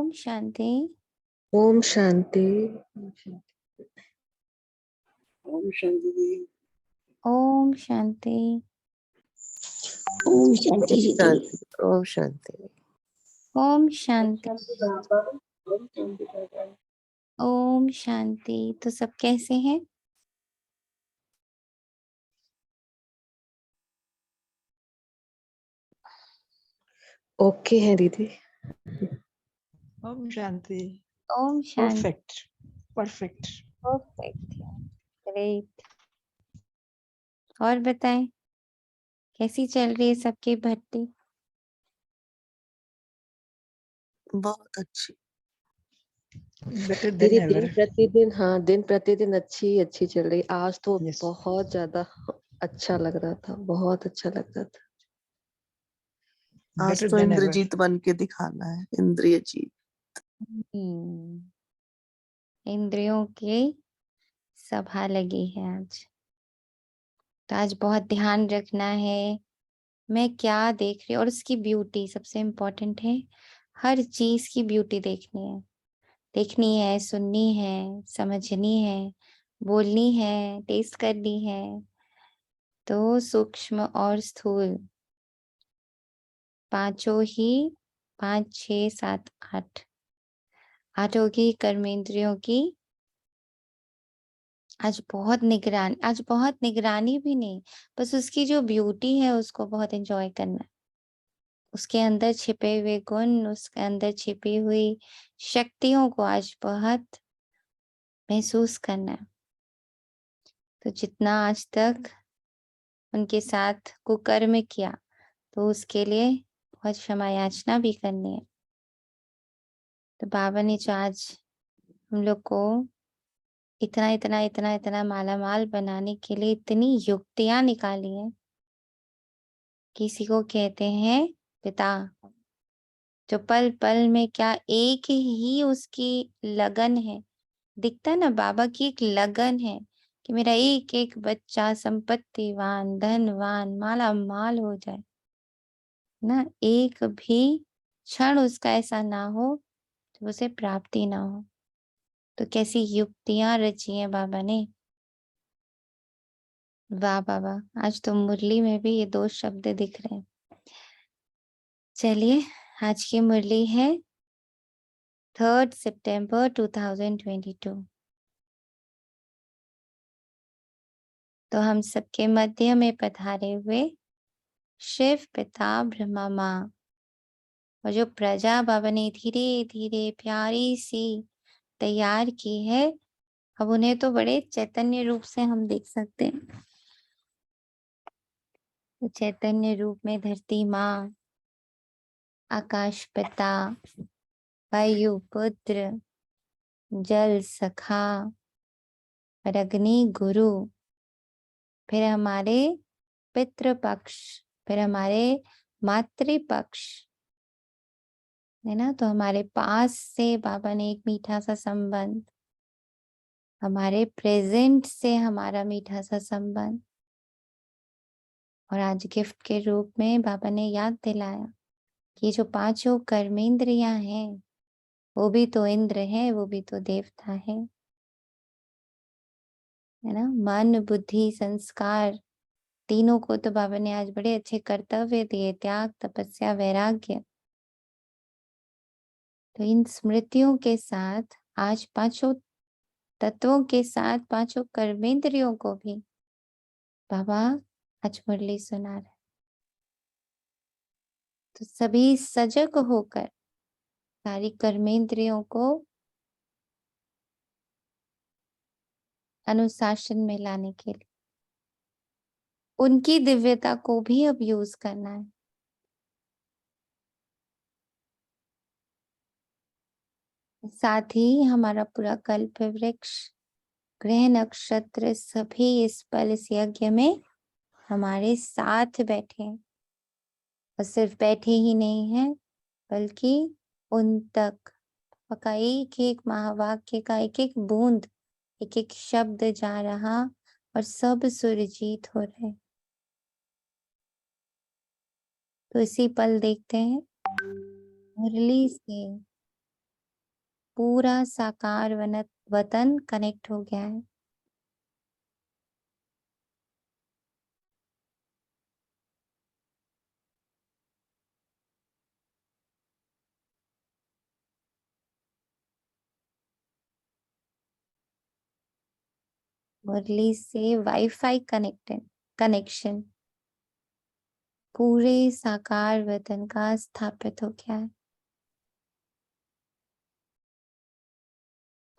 ओम शांति। ओम शांति। ओम शांति दी। ओम शांति। ओम शांति जी। शांति। ओम शांति। ओम शांति। बाबा। ओम शांति बाबा। ओम शांति। तो सब कैसे हैं? ओके है दीदी। ओम शांति। ओम शांति। Perfect perfect. परफेक्ट। ग्रेट। और बताएं कैसी चल रही है सबकी भर्ती? बहुत अच्छी। बेटर देन दीदी एवर। दिन प्रतिदिन अच्छी चल रही। आज तो Yes. बहुत ज्यादा अच्छा लग रहा था, बहुत अच्छा लग रहा था। आज बेटर तो देन एवर। इंद्रजीत बन के दिखाना है। इंद्रिय जीत। इंद्रियों की सभा लगी है आज। तो आज बहुत ध्यान रखना है मैं क्या देख रही हूँ, और उसकी ब्यूटी सबसे इम्पोर्टेंट है। हर चीज की ब्यूटी देखनी है, सुननी है, समझनी है, बोलनी है, टेस्ट करनी है। तो सूक्ष्म और स्थूल पांचों ही, 5, 6, 7, 8 आठों की कर्मेंद्रियों की आज बहुत निगरानी भी नहीं, बस उसकी जो ब्यूटी है उसको बहुत एंजॉय करना है। उसके अंदर छिपे हुए गुण, उसके अंदर छिपी हुई शक्तियों को आज बहुत महसूस करना है। तो जितना आज तक उनके साथ कुकर्म किया, तो उसके लिए बहुत क्षमा याचना भी करनी है। तो बाबा ने जो आज हम लोग को इतना माला माल बनाने के लिए इतनी युक्तियां निकाली हैं। किसी को कहते हैं पिता, जो पल पल में क्या एक ही उसकी लगन है। दिखता है ना, बाबा की एक लगन है कि मेरा एक एक बच्चा संपत्तिवान, धनवान, माला माल हो जाए ना। एक भी क्षण उसका ऐसा ना हो तो उसे प्राप्ति ना हो। तो कैसी युक्तियां रची हैं बाबा ने। वाह बाबा, आज तो मुरली में भी ये 2 शब्द दिख रहे हैं। चलिए, आज की मुरली है 3 सितंबर 2022। तो हम सबके मध्य में पधारे हुए शिव पिता ब्रह्मा माँ और जो प्रजा बाबा ने धीरे धीरे प्यारी सी तैयार की है, अब उन्हें तो बड़े चैतन्य रूप से हम देख सकते हैं। तो चैतन्य रूप में धरती माँ, आकाश पिता, वायु पुत्र, जल सखा और अग्नि गुरु, फिर हमारे पितृपक्ष, फिर हमारे मातृपक्ष है ना। तो हमारे पास से बाबा ने एक मीठा सा संबंध, हमारे प्रेजेंट से हमारा मीठा सा संबंध, और आज गिफ्ट के रूप में बाबा ने याद दिलाया कि जो 5 कर्मेंद्रियां हैं वो भी तो इंद्र है, वो भी तो देवता है ना। मन, बुद्धि, संस्कार, तीनों को तो बाबा ने आज बड़े अच्छे कर्तव्य दिए, त्याग, तपस्या, वैराग्य। तो इन स्मृतियों के साथ आज 5 तत्वों के साथ 5 कर्मेंद्रियों को भी बाबा आज मुरली सुना रहे। तो सभी सजग होकर सारी कर्मेंद्रियों को अनुशासन में लाने के लिए उनकी दिव्यता को भी अब यूज करना है। साथ ही हमारा पूरा कल्प वृक्ष, ग्रह नक्षत्र सभी इस पल इस यज्ञ में हमारे साथ बैठे हैं। और सिर्फ बैठे ही नहीं हैं, बल्कि उन तक का एक एक महावाक्य का एक एक बूंद, एक एक शब्द जा रहा और सब सुरजीत हो रहे। तो इसी पल देखते हैं मुरली से पूरा साकार वतन कनेक्ट हो गया है। मुरली से वाईफाई कनेक्शन पूरे साकार वतन का स्थापित हो गया है।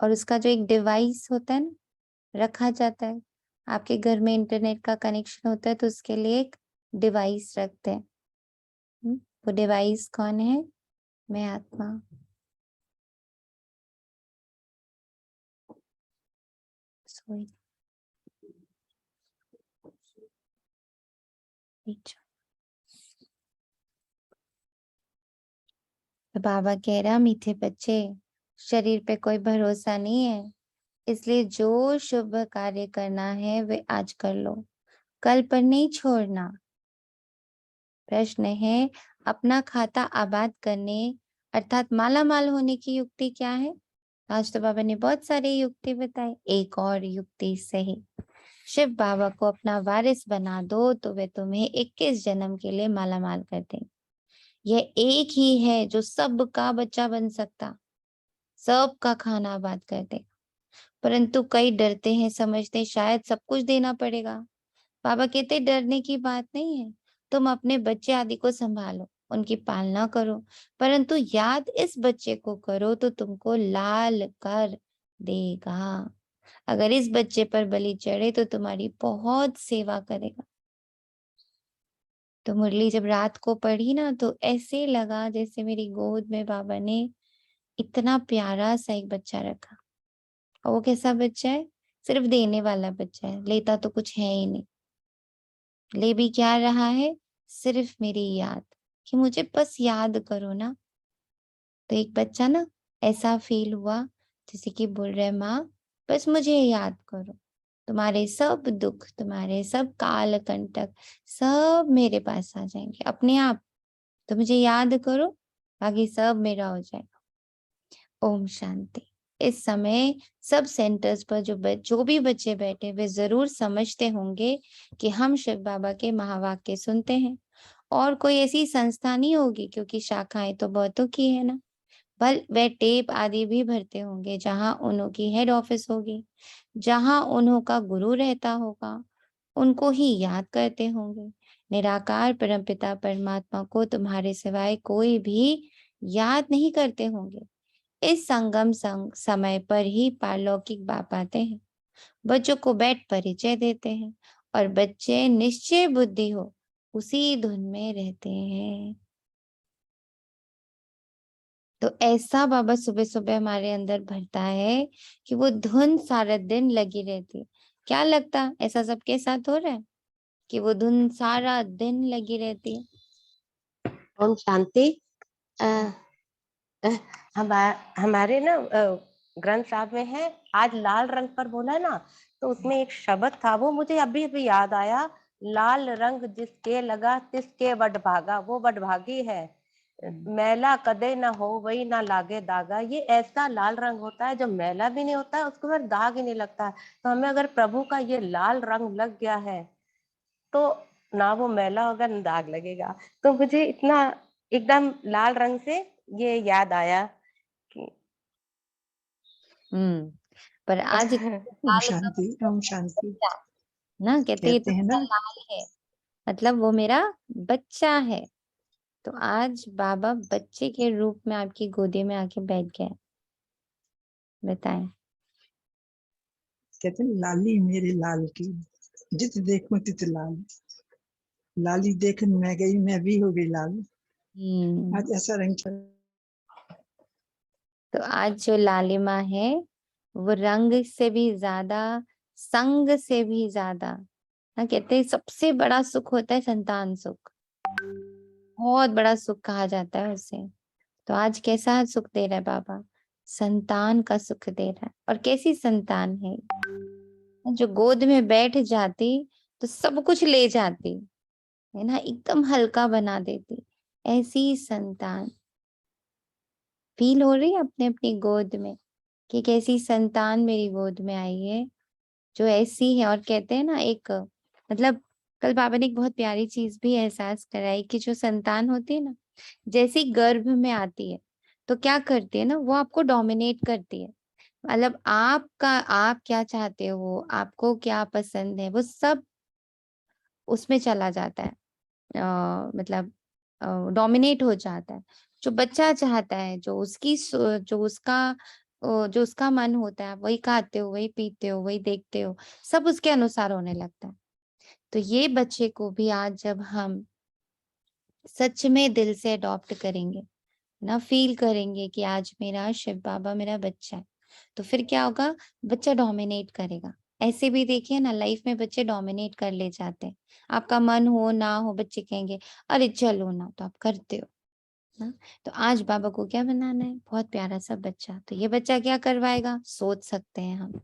और उसका जो एक डिवाइस होता है ना, रखा जाता है, आपके घर में इंटरनेट का कनेक्शन होता है तो उसके लिए एक डिवाइस रखते हैं। वो डिवाइस कौन है? मैं आत्मा। सोई तो बाबा कह रहा, मीठे बच्चे, शरीर पे कोई भरोसा नहीं है, इसलिए जो शुभ कार्य करना है वे आज कर लो, कल पर नहीं छोड़ना। प्रश्न है, अपना खाता आबाद करने अर्थात माला माल होने की युक्ति क्या है? आज तो बाबा ने बहुत सारी युक्ति बताई, एक और युक्ति सही। शिव बाबा को अपना वारिस बना दो तो वे तुम्हें 21 जन्म के लिए माला माल कर देंगे। यह एक ही है जो सबका बच्चा बन सकता, सबका खाना आबाद कर देगा। परंतु कई डरते हैं, समझते शायद सब कुछ देना पड़ेगा। बाबा कहते डरने की बात नहीं है, तुम अपने बच्चे आदि को संभालो, उनकी पालना करो, परंतु याद इस बच्चे को करो तो तुमको लाल कर देगा। अगर इस बच्चे पर बलि चढ़े तो तुम्हारी बहुत सेवा करेगा। तो मुरली जब रात को पढ़ी ना तो ऐसे लगा जैसे मेरी गोद में बाबा ने इतना प्यारा सा एक बच्चा रखा। और वो कैसा बच्चा है? सिर्फ देने वाला बच्चा है, लेता तो कुछ है ही नहीं। ले भी क्या रहा है? सिर्फ मेरी याद, कि मुझे बस याद करो ना। तो एक बच्चा ना ऐसा फील हुआ जैसे कि बोल रहे माँ बस मुझे याद करो, तुम्हारे सब दुख, तुम्हारे सब काल कंटक सब मेरे पास आ जाएंगे अपने आप। तो मुझे याद करो, बाकी सब मेरा हो जाएगा। ओम शांति। इस समय सब सेंटर्स पर जो भी बच्चे बैठे वे जरूर समझते होंगे कि हम शिव बाबा के महावाक्य सुनते हैं, और कोई ऐसी संस्था नहीं होगी, क्योंकि शाखाएं तो बहुतों की है ना। वे टेप आदि भी भरते होंगे जहां उन्हों की हेड ऑफिस होगी, जहां उन्हों का गुरु रहता होगा, उनको ही याद करते होंगे। निराकार परमपिता परमात्मा को तुम्हारे सिवाय कोई भी याद नहीं करते होंगे। इस संगम समय पर ही पारलौकिक बाप आते हैं, बच्चों को बैठ परिचय देते हैं, और बच्चे निश्चय बुद्धि हो उसी धुन में रहते हैं। तो ऐसा बाबा सुबह सुबह हमारे अंदर भरता है कि वो धुन सारा दिन लगी रहती है। क्या लगता ऐसा सबके साथ हो रहा है कि वो धुन सारा दिन लगी रहती है? ओम शांति। अ, अ, हमारे ना ग्रंथ साहब में है, आज लाल रंग पर बोला ना, तो उसमें एक शब्द था, वो मुझे अभी अभी याद आया। लाल रंग जिसके लगा तिसके वड भागा, वो वड भागी है। मैला कदे ना हो वही ना लागे दागा। ये ऐसा लाल रंग होता है जो मैला भी नहीं होता है, उसके बाद दाग ही नहीं लगता। तो हमें अगर प्रभु का ये लाल रंग लग गया है तो ना वो मैला होगा ना दाग लगेगा। तो मुझे इतना एकदम लाल रंग से ये याद आया कि पर आज ओम लाल का शांति, ओम शांति। बच्चा ना कहते ये कहते तो हैं मेरा ना, लाल है, मतलब वो मेरा बच्चा है। तो आज बाबा बच्चे के रूप में आपकी गोदी में आके बैठ गए। बताएं। कहते हैं लाली मेरे लाल की, जित देखो तित लाल। लाली देख मैं गई, मैं भी हो गई लाल। आज ऐसा रंग। तो आज जो लालिमा है वो रंग से भी ज्यादा, संग से भी ज्यादा ना, कहते हैं सबसे बड़ा सुख होता है संतान सुख। बहुत बड़ा सुख कहा जाता है उसे। तो आज कैसा सुख दे रहा है बाबा? संतान का सुख दे रहा है। और कैसी संतान है? जो गोद में बैठ जाती तो सब कुछ ले जाती है ना, एकदम हल्का बना देती, ऐसी संतान। फील हो रही है अपने अपनी गोद में कि एक ऐसी संतान मेरी गोद में आई है जो ऐसी है। और कहते हैं ना, एक मतलब कल बाबा ने एक बहुत प्यारी चीज भी एहसास कराई कि जो संतान होती है ना, जैसे ही गर्भ में आती है तो क्या करती है ना, वो आपको डोमिनेट करती है। मतलब आप क्या चाहते हो, आपको क्या पसंद है, वो सब उसमें चला जाता है। मतलब डोमिनेट हो जाता है। जो बच्चा चाहता है, जो उसका मन होता है, वही खाते हो, वही पीते हो, वही देखते हो, सब उसके अनुसार होने लगता है। तो ये बच्चे को भी आज जब हम सच में दिल से अडॉप्ट करेंगे ना, फील करेंगे कि आज मेरा शिव बाबा मेरा बच्चा है, तो फिर क्या होगा, बच्चा डोमिनेट करेगा। ऐसे भी देखिए ना, लाइफ में बच्चे डोमिनेट कर ले जाते हैं। आपका मन हो ना हो, बच्चे कहेंगे अरे चलो ना, तो आप करते हो ना। तो आज बाबा को क्या बनाना है, बहुत प्यारा सा बच्चा। तो ये बच्चा क्या करवाएगा, सोच सकते हैं हम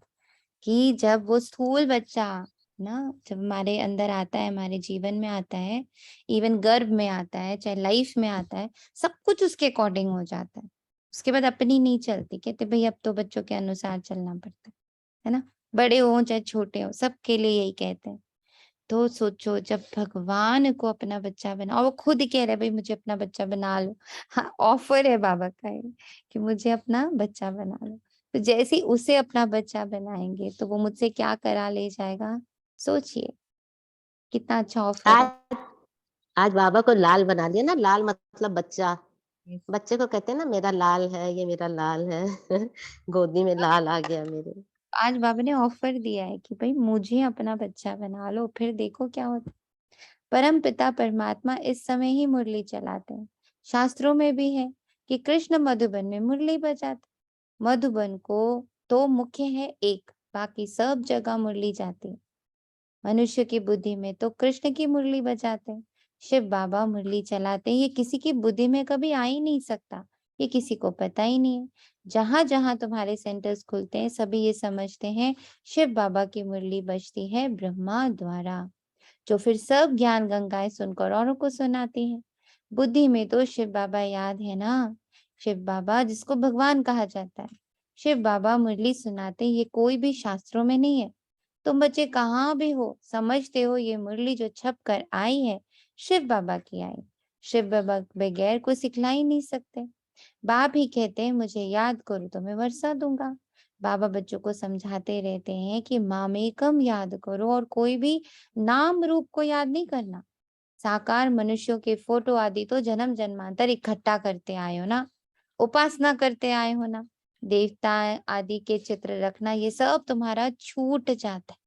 कि जब वो स्थूल बच्चा ना, जब हमारे अंदर आता है, हमारे जीवन में आता है, इवन गर्भ में आता है, चाहे लाइफ में आता है, सब कुछ उसके अकॉर्डिंग हो जाता है। उसके बाद अपनी नहीं चलती, कहते भाई अब तो बच्चों के अनुसार चलना पड़ता है ना। बड़े हो चाहे छोटे हो, सबके लिए यही कहते हैं। तो सोचो, जब भगवान को अपना बच्चा बना, और वो खुद ही कह रहे भाई मुझे अपना बच्चा बना लो। हाँ, ऑफर है बाबा का ये कि मुझे अपना बच्चा बना लो। तो जैसे ही उसे अपना बच्चा बनाएंगे तो वो मुझसे क्या करा ले जाएगा, सोचिए कितना अच्छा ऑफर है। आज आज बाबा को लाल बना दिया ना, लाल मतलब बच्चा। बच्चे को कहते हैं ना मेरा लाल है, ये मेरा लाल है। गोदी में लाल आ गया मेरे। आज बाबा ने ऑफर दिया है कि भाई मुझे अपना बच्चा बना लो, फिर देखो क्या होता है। परम पिता परमात्मा इस समय ही मुरली चलाते हैं। शास्त्रों में भी है कि कृष्ण मधुबन में मुरली बजाते। मधुबन को तो मुख्य है एक, बाकी सब जगह मुरली जाती है। मनुष्य की बुद्धि में तो कृष्ण की मुरली बजाते हैं, शिव बाबा मुरली चलाते हैं। ये किसी की बुद्धि में कभी आ ही नहीं सकता, ये किसी को पता ही नहीं है। जहां जहां तुम्हारे सेंटर्स खुलते हैं, सभी ये समझते हैं शिव बाबा की मुरली बजती है ब्रह्मा द्वारा, जो फिर सब ज्ञान गंगाएं सुनकर औरों को सुनाती हैं। बुद्धि में तो शिव बाबा याद है ना, शिव बाबा जिसको भगवान कहा जाता है। शिव बाबा मुरली सुनाते, ये कोई भी शास्त्रों में नहीं है। तुम बच्चे कहाँ भी हो, समझते हो ये मुरली जो छप कर आई है, शिव बाबा की आई। शिव बाबा बगैर कोई सिखला ही नहीं सकते। बाप ही कहते हैं मुझे याद करो तो मैं वर्षा दूंगा। बाबा बच्चों को समझाते रहते हैं कि मामेकम याद करो, और कोई भी नाम रूप को याद नहीं करना। साकार मनुष्यों के फोटो आदि तो जन्म जन्मांतर इकट्ठा करते आए हो ना, उपासना करते आए हो ना। देवता आदि के चित्र रखना, ये सब तुम्हारा छूट जाता है।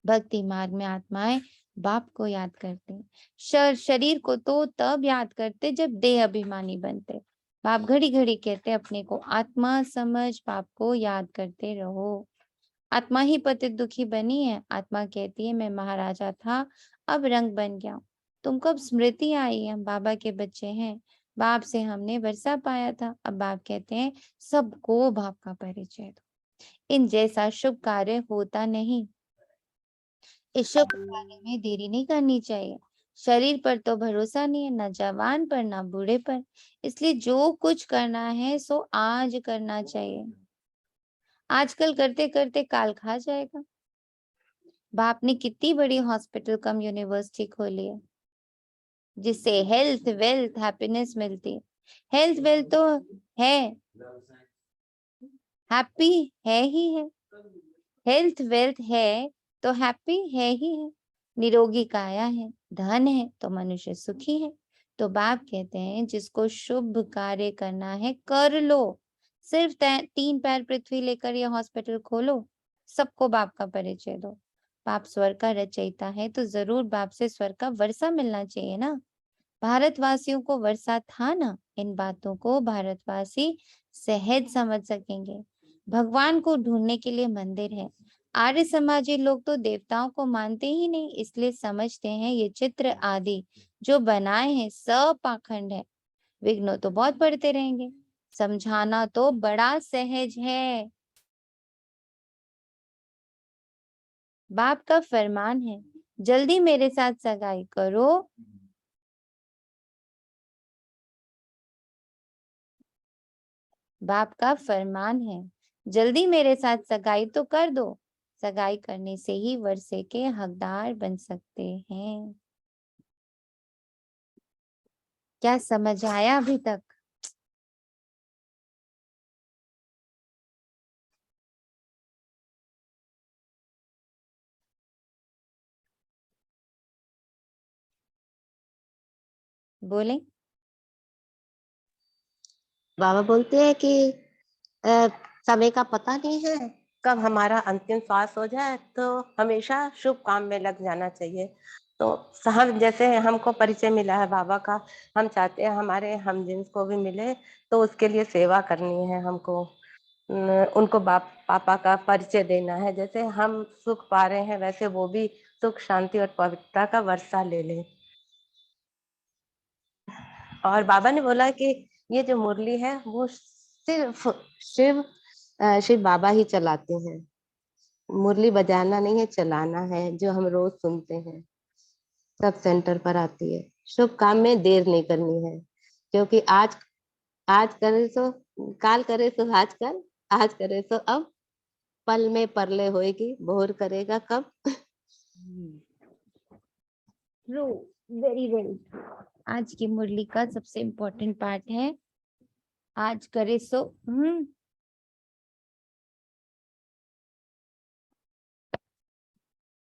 भक्ति मार्ग में आत्माएं बाप को याद करते हैं। शरीर को तो तब याद करते जब देह अभिमानी बनते। बाप घड़ी घड़ी कहते अपने को आत्मा समझ, बाप को याद करते रहो। आत्मा ही पतित दुखी बनी है। आत्मा कहती है मैं महाराजा था, अब रंग बन गया हूं। तुमको अब स्मृति आई है, हम बाबा के बच्चे हैं, बाप से हमने वर्षा पाया था। अब बाप कहते हैं सबको बाप का परिचय दो। इन जैसा शुभ कार्य होता नहीं। इस शुभ कार्य में देरी नहीं करनी चाहिए। शरीर पर तो भरोसा नहीं है, न जवान पर न बूढ़े पर। इसलिए जो कुछ करना है सो आज करना चाहिए। आजकल करते करते काल खा जाएगा। बाप ने कितनी बड़ी हॉस्पिटल कम यूनिवर्सिटी खोली है, जिससे हेल्थ वेल्थ हैप्पीनेस मिलती है। हेल्थ वेल्थ तो है, हैप्पी है ही है। हेल्थ वेल्थ है तो हैप्पी है ही है। निरोगी काया है, धन है तो मनुष्य सुखी है। तो बाप कहते हैं जिसको शुभ कार्य करना है कर लो। सिर्फ 3 पैर पृथ्वी लेकर ये हॉस्पिटल खोलो, सबको बाप का परिचय दो। बाप स्वर्ग का रचयिता है तो जरूर बाप से स्वर्ग का वर्षा मिलना चाहिए ना। भारतवासियों को वर्षा था ना, इन बातों को भारतवासी सहज समझ सकेंगे। भगवान को ढूंढने के लिए मंदिर है। आर्य समाजी लोग तो देवताओं को मानते ही नहीं, इसलिए समझते हैं ये चित्र आदि जो बनाए हैं सब पाखंड है। विघ्न तो बहुत पड़ते रहेंगे, समझाना तो बड़ा सहज है। बाप का फरमान है जल्दी मेरे साथ सगाई करो, बाप का फरमान है, जल्दी मेरे साथ सगाई तो कर दो, सगाई करने से ही वर्षे के हकदार बन सकते हैं। क्या समझ आया अभी तक? बोले। बाबा बोलते हैं कि अ, समय का पता नहीं है, कब हमारा अंतिम श्वास हो जाए, तो हमेशा शुभ काम में लग जाना चाहिए। तो हम जैसे हमको परिचय मिला है बाबा का, हम चाहते हैं हमारे हमजिन्स को भी मिले, तो उसके लिए सेवा करनी है हमको। उनको पापा का परिचय देना है, जैसे हम सुख पा रहे हैं वैसे वो भी सुख, शांति और पवित्रता का वर्षा ले लें। और बाबा ने बोला कि ये जो मुरली है वो सिर्फ शिव बाबा ही चलाते हैं। मुरली बजाना नहीं है, चलाना है, जो हम रोज सुनते हैं, सब सेंटर पर आती है। शुभ काम में देर नहीं करनी है, क्योंकि आज आज करे सो काल, करे सो आज कर, आज करे सो अब, पल में परले होएगी, भोर करेगा कब। True, very very. आज की मुरली का सबसे इम्पोर्टेंट पार्ट है, आज करे सो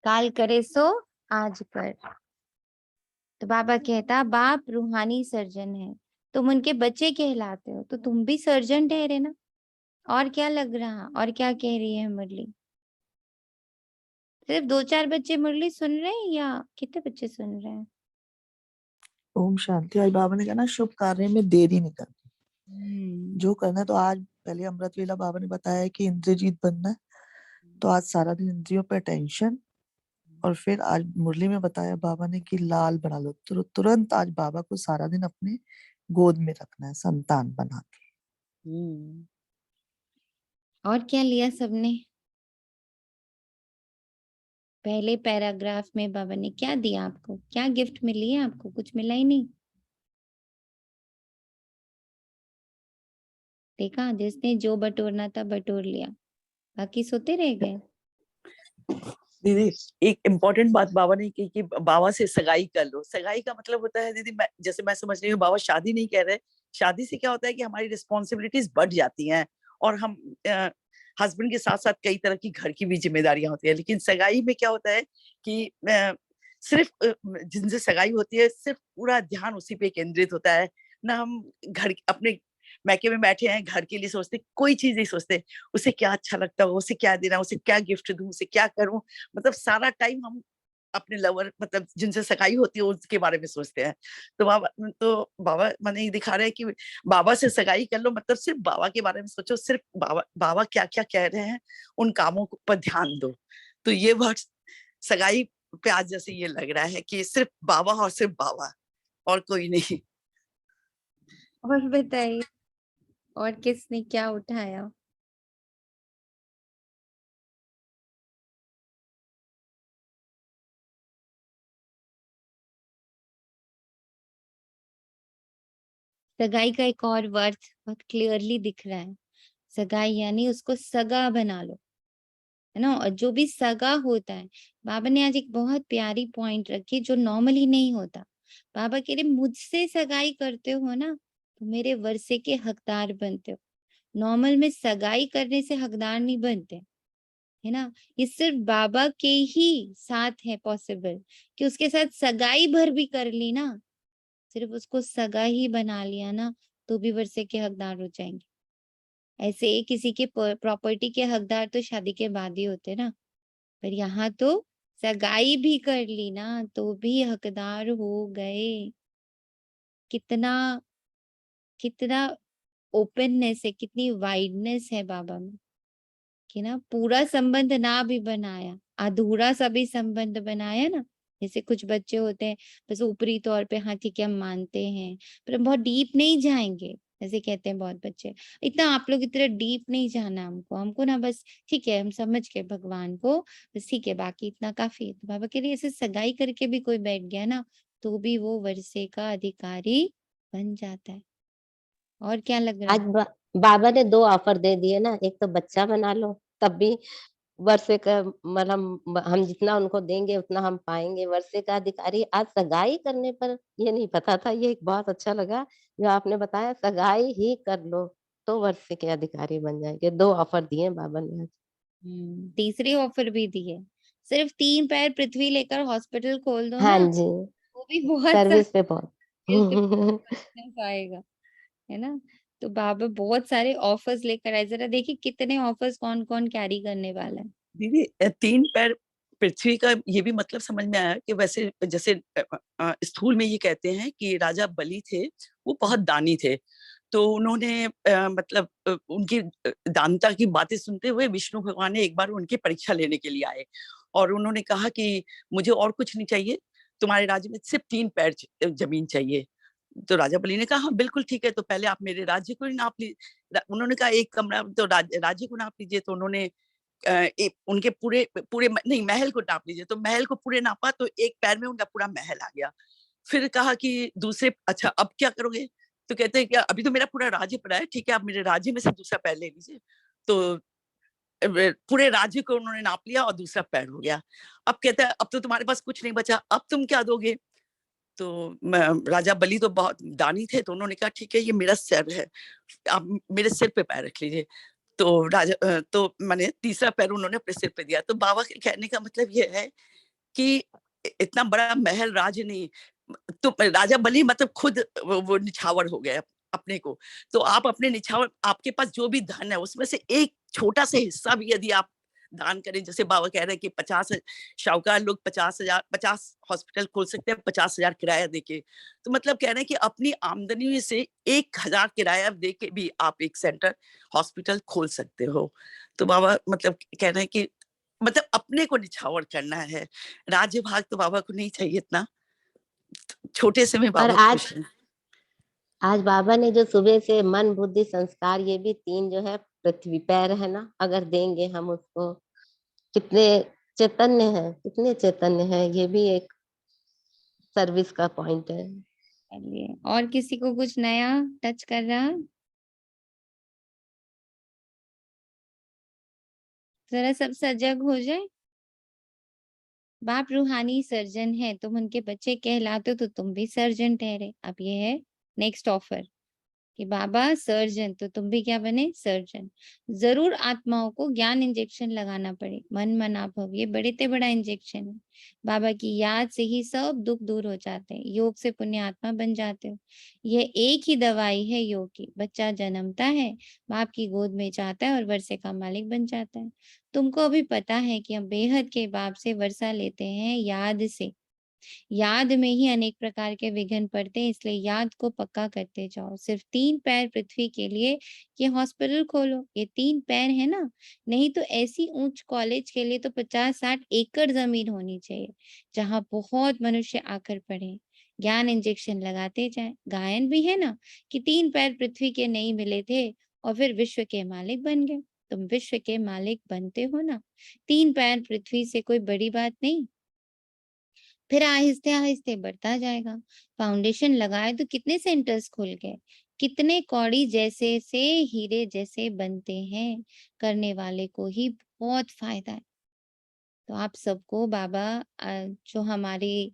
काल करे सो आज कर। तो बाबा कहता, बाप रूहानी सर्जन है, तुम उनके बच्चे कहलाते हो, तो तुम भी सर्जन ठहरे ना। और क्या लग रहा, और क्या कह रही है मुरली? सिर्फ 2-4 बच्चे मुरली सुन रहे हैं या कितने बच्चे सुन रहे हैं? ओम शांति। आज बाबा ने कहा ना, शुभ कार्य में देरी नहीं करनी, जो करना है। तो आज पहले अमृत वेला बाबा ने बताया है कि इंद्रजीत बनना है, तो आज सारा दिन इंद्रियों पे टेंशन। और फिर आज मुरली में बताया बाबा ने कि लाल बना लो, तुरंत आज बाबा को सारा दिन अपने गोद में रखना है, संतान बना के। और क्या लिया सबने? पहले पैराग्राफ में बाबा ने क्या दिया आपको? क्या गिफ्ट मिली है आपको? कुछ मिला ही नहीं। देखा, जिसने जो बटोरना था बटोर लिया, बाकी सोते रह गए। दीदी एक इम्पोर्टेंट बात बाबा ने की कि बाबा से सगाई कर लो। सगाई का मतलब होता है दीदी, जैसे मैं समझ रही हूँ, बाबा शादी नहीं कह रहे। शादी से क्या होता है कि हमारी रिस्पॉन्सिबिलिटीज बढ़ जाती हैं, और हम हस्बैंड के साथ साथ कई तरह की घर की भी जिम्मेदारियां होती है। लेकिन सगाई में क्या होता है कि सिर्फ जिनसे सगाई होती है, सिर्फ पूरा ध्यान उसी पे केंद्रित होता है ना। हम घर अपने मैके में बैठे हैं, घर के लिए सोचते, कोई चीज नहीं सोचते, उसे क्या अच्छा लगता हो, उसे क्या देना, उसे क्या गिफ्ट दूं, उसे क्या करूं। मतलब सारा टाइम हम अपने लवर, मतलब जिनसे सगाई होती है उसके बारे में सोचते हैं। तो बाबा मैंने ये दिखा रहे हैं कि बाबा से सगाई कर लो, मतलब सिर्फ बाबा के बारे में सोचो, सिर्फ बाबा क्या क्या कह रहे हैं उन कामों पर ध्यान दो। तो ये वर्ड सगाई पे आज जैसे ये लग रहा है कि सिर्फ बाबा और सिर्फ बाबा, और कोई नहीं। और बताइए, और किसने क्या उठाया? सगाई का एक और वर्ड बहुत क्लियरली दिख रहा है। सगाई यानी उसको सगा बना लो, है ना। और जो भी सगा होता है, बाबा ने आज एक बहुत प्यारी पॉइंट रखी जो नॉर्मली नहीं होता। बाबा कह रहे, मुझसे सगाई करते हो ना, तो मेरे वर्षे के हकदार बनते हो। नॉर्मल में सगाई करने से हकदार नहीं बनते, है ना। ये सिर्फ बाबा के ही साथ है पॉसिबल, कि उसके साथ सगाई भर भी कर ली ना, सिर्फ उसको सगा ही बना लिया ना, तो भी वर्षे के हकदार हो जाएंगे। ऐसे किसी के प्रॉपर्टी के हकदार तो शादी के बाद ही होते ना, पर यहाँ तो सगाई भी कर ली ना तो भी हकदार हो गए। कितना कितना ओपननेस है, कितनी वाइडनेस है बाबा में, कि ना पूरा संबंध ना भी बनाया, अधूरा सा भी संबंध बनाया ना। जैसे कुछ बच्चे होते हैं, बस ऊपरी तौर पे हाँ ठीक है हम मानते हैं, पर हम बहुत डीप नहीं जाएंगे। जैसे कहते हैं बहुत बच्चे, इतना आप लोग इतना डीप नहीं जाना हमको, हमको ना बस ठीक है हम समझ गए भगवान को, बस ठीक है बाकी इतना काफी है। तो बाबा के लिए ऐसे सगाई करके भी कोई बैठ गया ना, तो भी वो वर्षे का अधिकारी बन जाता है। और क्या लग रहा आज है? बाबा ने 2 ऑफर दे दिए ना, एक तो बच्चा बना लो, तब भी वर्षे का मतलब हम जितना उनको देंगे उतना हम पाएंगे, वर्षे का अधिकारी। आज सगाई करने पर, ये नहीं पता था, ये बहुत अच्छा लगा जो आपने बताया, सगाई ही कर लो तो वर्षे के अधिकारी बन जाएंगे। 2 ऑफर दिए बाबा ने आज। तीसरी ऑफर भी दी है, सिर्फ 3 पैर पृथ्वी लेकर हॉस्पिटल खोल दो हाँ ना, जी, वो भी बहुत सर्विस पे बहुत आएगा, है ना। तो बाबा बहुत सारे ऑफर्स लेकर आए, जरा देखिए कितने ऑफर्स कौन कौन कैरी करने वाला है। दीदी 3 पैर पृथ्वी का ये भी मतलब समझ में आया कि वैसे जैसे स्थूल में ये कहते हैं कि राजा बलि थे, वो बहुत दानी थे, तो उन्होंने मतलब उनकी दानता की बातें सुनते हुए विष्णु भगवान ने एक बार उनकी परीक्षा लेने के लिए आए और उन्होंने कहा कि मुझे और कुछ नहीं चाहिए, तुम्हारे राज्य में सिर्फ 3 पैर जमीन चाहिए। तो राजा बलि ने कहा हाँ बिल्कुल ठीक है, तो पहले आप मेरे राज्य को ही नाप लीजिए। उन्होंने कहा एक कमरा, तो राज्य को नाप लीजिए, तो उन्होंने उनके पूरे पूरे नहीं, महल को नाप लीजिए, तो महल को पूरे नापा तो एक पैर में उनका पूरा महल आ गया। फिर कहा कि दूसरे, अच्छा अब क्या करोगे? तो कहते हैं कि अभी तो मेरा पूरा राज्य पड़ा है, ठीक है आप मेरे राज्य में से दूसरा पैर ले लीजिए। तो पूरे राज्य को उन्होंने नाप लिया और दूसरा पैर हो गया। अब कहते हैं अब तो तुम्हारे पास कुछ नहीं बचा, अब तुम क्या दोगे? तो राजा बलि तो बहुत दानी थे, तो उन्होंने कहा ठीक है ये मेरा सिर है, आप मेरे सिर पे पैर रख लीजिए। तो राजा तो मैंने तीसरा पैर उन्होंने अपने सिर पे दिया। तो बाबा के कहने का मतलब ये है कि इतना बड़ा महल राज नहीं, तो राजा बलि मतलब खुद वो निछावर हो गए अपने को। तो आप अपने निछावर, आपके पास जो भी धन है उसमें से एक छोटा सा हिस्सा भी यदि आप दान करें, जैसे बाबा कह रहे हैं कि 50 शाहूकार लोग 50,000 50 हॉस्पिटल खोल सकते हैं 50,000 किराया देके, तो मतलब कह रहे हैं कि अपनी आमदनी से 1,000 किराया देके भी आप एक सेंटर हॉस्पिटल खोल सकते हो। तो बाबा मतलब कह रहे हैं कि मतलब अपने को निछावर करना है, राज्य भाग तो बाबा को नहीं चाहिए इतना, छोटे से में और बाबा आज खुश हैं। आज बाबा ने जो सुबह से मन बुद्धि संस्कार, ये भी 3 जो है पृथ्वी पैर है ना, अगर देंगे हम उसको, कितने चैतन्य है, कितने चैतन्य है, ये भी एक सर्विस का पॉइंट है। चलिए, और किसी को कुछ नया टच कर रहा? जरा सब सजग हो जाए। बाप रूहानी सर्जन है, तुम उनके बच्चे कहलाते हो, तो तुम भी सर्जन ठहरे। अब ये है नेक्स्ट ऑफर कि बाबा सर्जन, तो तुम भी क्या बने? सर्जन। जरूर आत्माओं को ज्ञान इंजेक्शन लगाना पड़े, मन मना भव, ये बड़े ते बड़ा इंजेक्शन है। बाबा की याद से ही सब दुख दूर हो जाते हैं, योग से पुण्य आत्मा बन जाते हो। यह एक ही दवाई है योग की। बच्चा जन्मता है, बाप की गोद में जाता है और वर्षे का मालिक बन जाता है। तुमको अभी पता है कि हम बेहद के बाप से वर्षा लेते हैं याद से। याद में ही अनेक प्रकार के विघ्न पड़ते हैं, इसलिए याद को पक्का करते जाओ। सिर्फ 3 पैर पृथ्वी के लिए ये हॉस्पिटल खोलो, ये 3 पैर है ना, नहीं तो ऐसी ऊंच कॉलेज के लिए तो 50-60 एकड़ जमीन होनी चाहिए, जहां बहुत मनुष्य आकर पढ़े। ज्ञान इंजेक्शन लगाते जाए। गायन भी है ना कि 3 पैर पृथ्वी के नहीं मिले थे और फिर विश्व के मालिक बन गए। तुम विश्व के मालिक बनते हो ना, 3 पैर पृथ्वी से कोई बड़ी बात नहीं। फिर आहिस्ते आहिस्ते बढ़ता जाएगा। फाउंडेशन लगाए तो कितने सेंटर्स खुल गए, कितने कौड़ी जैसे से हीरे जैसे बनते हैं, करने वाले को ही बहुत फायदा है। तो आप सबको बाबा जो हमारी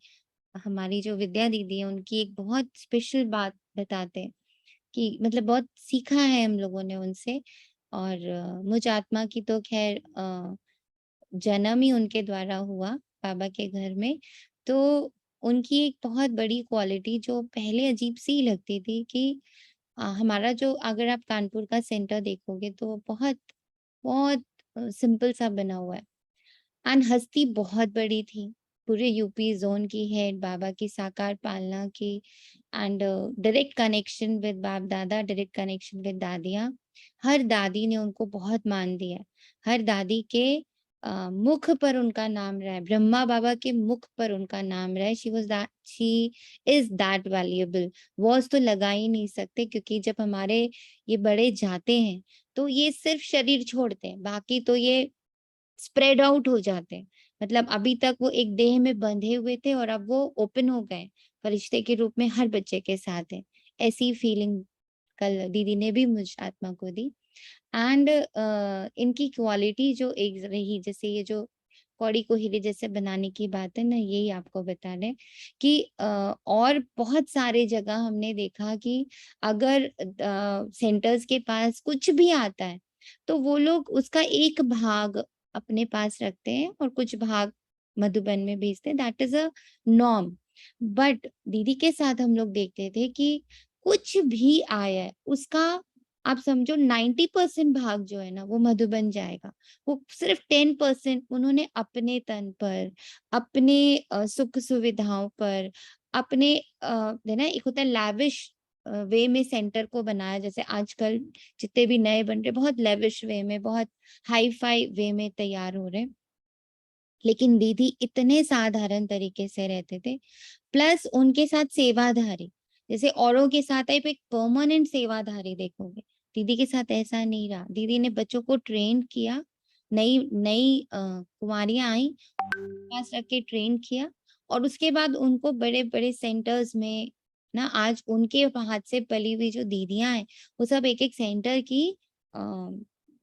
हमारी जो विद्या दीदी है, उनकी एक बहुत स्पेशल बात बताते हैं कि मतलब बहुत सीखा है हम लोगों ने उनसे। और मुझ आत्मा की तो खैर जन्म ही उनके द्वारा हुआ बाबा के घर में। तो उनकी एक बहुत बड़ी क्वालिटी जो पहले अजीब सी लगती थी कि हमारा जो, अगर आप कानपुर का सेंटर देखोगे तो बहुत बहुत सिंपल सा बना हुआ है। एंड हस्ती बहुत बड़ी थी, पूरे यूपी जोन की हेड, बाबा की साकार पालना की। एंड डायरेक्ट कनेक्शन विद बाप दादा, डायरेक्ट कनेक्शन विद दादियाँ। हर दादी ने उनको बहुत मान दिया। हर दादी के मुख पर उनका नाम रहा है, ब्रह्मा बाबा के मुख पर उनका नाम रहा है। She is that valuable. Was तो लगा ही नहीं सकते, क्योंकि जब हमारे ये बड़े जाते हैं तो ये सिर्फ शरीर छोड़ते हैं, बाकी तो ये स्प्रेड आउट हो जाते हैं। मतलब अभी तक वो एक देह में बंधे हुए थे और अब वो ओपन हो गए, फरिश्ते के रूप में हर बच्चे के साथ है। ऐसी फीलिंग कल दीदी ने भी मुझ आत्मा को दी। एंड इनकी क्वालिटी जो एक रही, जैसे ये जो कौड़ी को हीरे जैसे बनाने की बात है ना, यही आपको बता रहे कि और बहुत सारे जगह हमने देखा कि अगर सेंटर्स के पास कुछ भी आता है तो वो लोग उसका एक भाग अपने पास रखते हैं और कुछ भाग मधुबन में भेजते हैं। That is a norm. But दीदी के साथ हम लोग देखते थे कि कुछ भी आया है उसका आप समझो 90% भाग जो है ना वो मधुबन जाएगा। वो सिर्फ 10% उन्होंने अपने तन पर, अपने सुख सुविधाओं पर, अपने ना एक होता है लैविश वे में सेंटर को बनाया। जैसे आजकल जितने भी नए बन रहे बहुत लैविश वे में, बहुत हाई फाई वे में तैयार हो रहे हैं, लेकिन दीदी इतने साधारण तरीके से रहते थे। प्लस उनके साथ सेवाधारी, जैसे औरों के साथ आप एक परमानेंट सेवाधारी देखोगे, दीदी के साथ ऐसा नहीं रहा। दीदी ने बच्चों को ट्रेन किया, नई नई कुंवारियां आई पास रख के ट्रेन किया, और उसके बाद उनको बड़े बड़े सेंटर्स में ना, आज उनके हाथ से पली हुई जो दीदियां हैं वो सब एक एक सेंटर की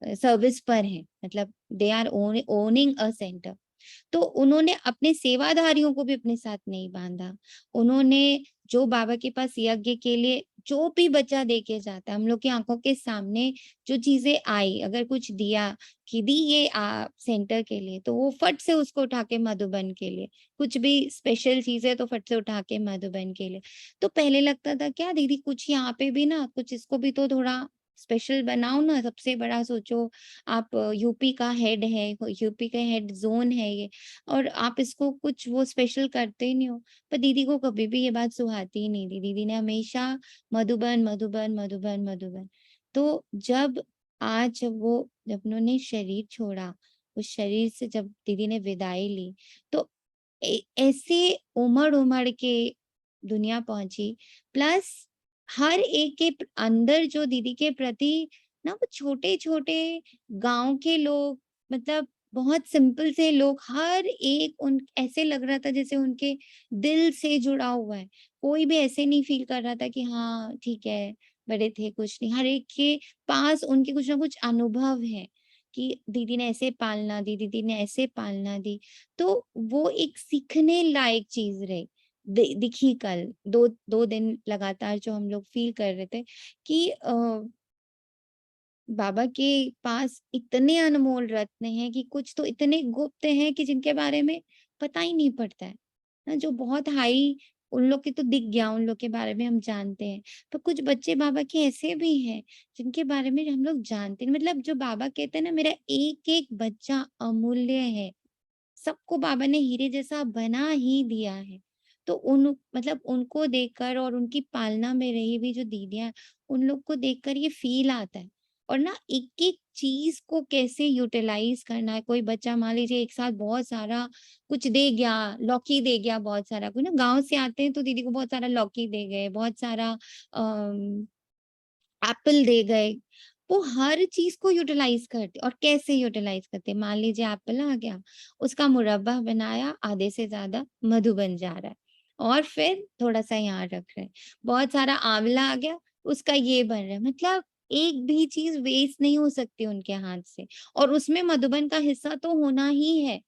सर्विस पर हैं, मतलब they are owning a centre. तो उन्होंने अपने सेवाधारियों को भी अपने साथ नहीं बांधा। उन्होंने जो बाबा के पास यज्ञ के लिए जो भी बच्चा दे के जाता है, हम लोग की आंखों के सामने जो चीजें आई, अगर कुछ दिया कि दी ये सेंटर के लिए, तो वो फट से उसको उठा के मधुबन के लिए, कुछ भी स्पेशल चीज है तो फट से उठा के मधुबन के लिए। तो पहले लगता था क्या दीदी कुछ यहाँ पे भी ना, कुछ इसको भी तो थोड़ा स्पेशल बनाओ ना, सबसे बड़ा सोचो, आप यूपी का हेड है, यूपी का हेड जोन है ये, और आप इसको कुछ वो स्पेशल करते ही नहीं हो। पर दीदी को कभी भी ये बात सुहाती ही नहीं थी। दीदी ने हमेशा मधुबन मधुबन मधुबन मधुबन। तो जब आज जब उन्होंने शरीर छोड़ा, उस शरीर से जब दीदी ने विदाई ली, तो ऐसे उमड़ उमड़ के दुनिया पहुंची। प्लस हर एक के अंदर जो दीदी के प्रति ना, वो छोटे छोटे गांव के लोग, मतलब बहुत सिंपल से लोग, हर एक उन ऐसे लग रहा था जैसे उनके दिल से जुड़ा हुआ है। कोई भी ऐसे नहीं फील कर रहा था कि हाँ ठीक है बड़े थे, कुछ नहीं। हर एक के पास उनके कुछ ना कुछ अनुभव है कि दीदी ने ऐसे पालना दी, दीदी ने ऐसे पालना दी। तो वो एक सीखने लायक चीज रही। दिखी कल दो दिन लगातार जो हम लोग फील कर रहे थे कि बाबा के पास इतने अनमोल रत्न हैं कि कुछ तो इतने गुप्त हैं कि जिनके बारे में पता ही नहीं पड़ता है ना। जो बहुत हाई, उन लोग के तो दिख गया, उन लोग के बारे में हम जानते हैं, पर कुछ बच्चे बाबा के ऐसे भी हैं जिनके बारे में हम लोग जानते नहीं। मतलब जो बाबा कहते हैं ना, मेरा एक एक बच्चा अमूल्य है, सबको बाबा ने हीरे जैसा बना ही दिया है। तो उन मतलब उनको देखकर और उनकी पालना में रही हुई जो दीदियां, उन लोग को देखकर ये फील आता है। और ना एक एक चीज को कैसे यूटिलाइज करना है। कोई बच्चा मान लीजिए एक साथ बहुत सारा कुछ दे गया, लौकी दे गया बहुत सारा, कोई ना गांव से आते हैं तो दीदी को बहुत सारा लौकी दे गए, बहुत सारा एप्पल दे गए। वो हर चीज को यूटिलाइज करते, और कैसे यूटिलाइज करते, मान लीजिए एप्पल आ गया, उसका मुरब्बा बनाया, आधे से ज्यादा मधु बन जा रहा है, और फिर थोड़ा सा यहाँ रख रहे हैं। बहुत सारा आंवला आ गया, उसका ये बन रहा है। मतलब एक भी चीज वेस्ट नहीं हो सकती उनके हाथ से, और उसमें मधुबन का हिस्सा तो होना ही है,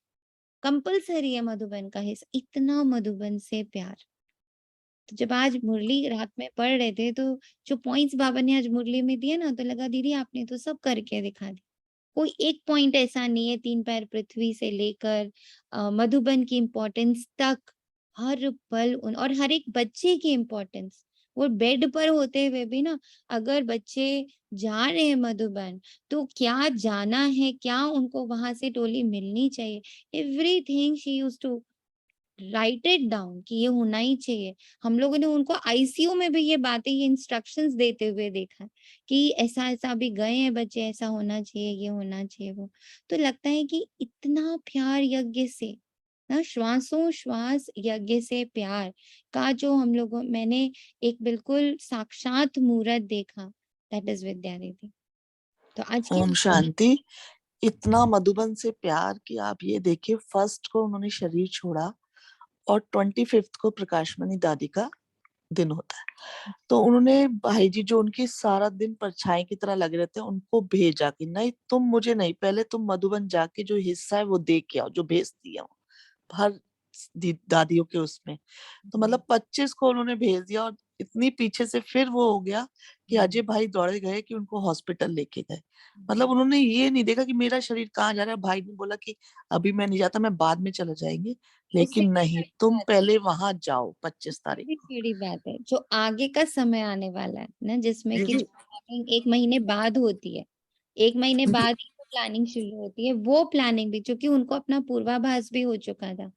कंपल्सरी है मधुबन का हिस्सा। इतना मधुबन से प्यार। तो जब आज मुरली रात में पढ़ रहे थे, तो जो पॉइंट्स बाबा ने आज मुरली में दिए ना, तो लगा दीदी आपने तो सब करके दिखा दी। कोई एक पॉइंट ऐसा नहीं है, 3 पैर पृथ्वी से लेकर मधुबन की इम्पोर्टेंस तक, हर पल उन, और हर एक बच्चे की इम्पोर्टेंस। वो बेड पर होते हुए भी ना, अगर बच्चे जा रहे हैं मधुबन, तो क्या जाना है, क्या उनको वहां से टोली मिलनी चाहिए, everything she used to write it down कि ये होना ही चाहिए। हम लोगों ने उनको आईसीयू में भी ये बातें, ये इंस्ट्रक्शंस देते हुए देखा है कि ऐसा ऐसा भी गए हैं बच्चे, ऐसा होना चाहिए, ये होना चाहिए वो। तो लगता है कि इतना प्यार यज्ञ से ना, श्वासों श्वास यज्ञ से प्यार का जो हम लोगों, मैंने एक बिल्कुल साक्षात मूर्त देखा, दैट इज विद्या दीदी। तो आज की ओम शांति। इतना मधुबन से प्यार कि आप ये देखिए, फर्स्ट को उन्होंने शरीर छोड़ा और 25th को प्रकाशमणि दादी का दिन होता है। तो उन्होंने भाई जी जो उनकी सारा दिन परछाई की तरह लगे रहते हैं उनको भेजा कि नहीं तुम मुझे नहीं, पहले तुम मधुबन जाके जो हिस्सा है वो दे के आओ, जो भेज दिया हर दादियों के उसमें। तो मतलब 25 को उन्होंने भेज दिया और इतनी पीछे से फिर वो हो गया कि अजय भाई दौड़े गए कि उनको हॉस्पिटल लेके गए। मतलब उन्होंने ये नहीं देखा कि मेरा शरीर कहाँ जा रहा है। भाई ने बोला कि अभी मैं नहीं जाता, मैं बाद में चला जाएंगे, उससे लेकिन भी नहीं बड़ी तुम बात है, पहले वहां जाओ 25 उससे तारीख भी को। बड़ी बात है जो आगे का समय आने वाला है ना, जिसमें कि दीदी जो planning 1 महीने बाद होती है, 1 महीने बाद ही वो प्लानिंग शुरू होती है, वो प्लानिंग भी क्योंकि उनको अपना पूर्वाभास भी हो चुका था।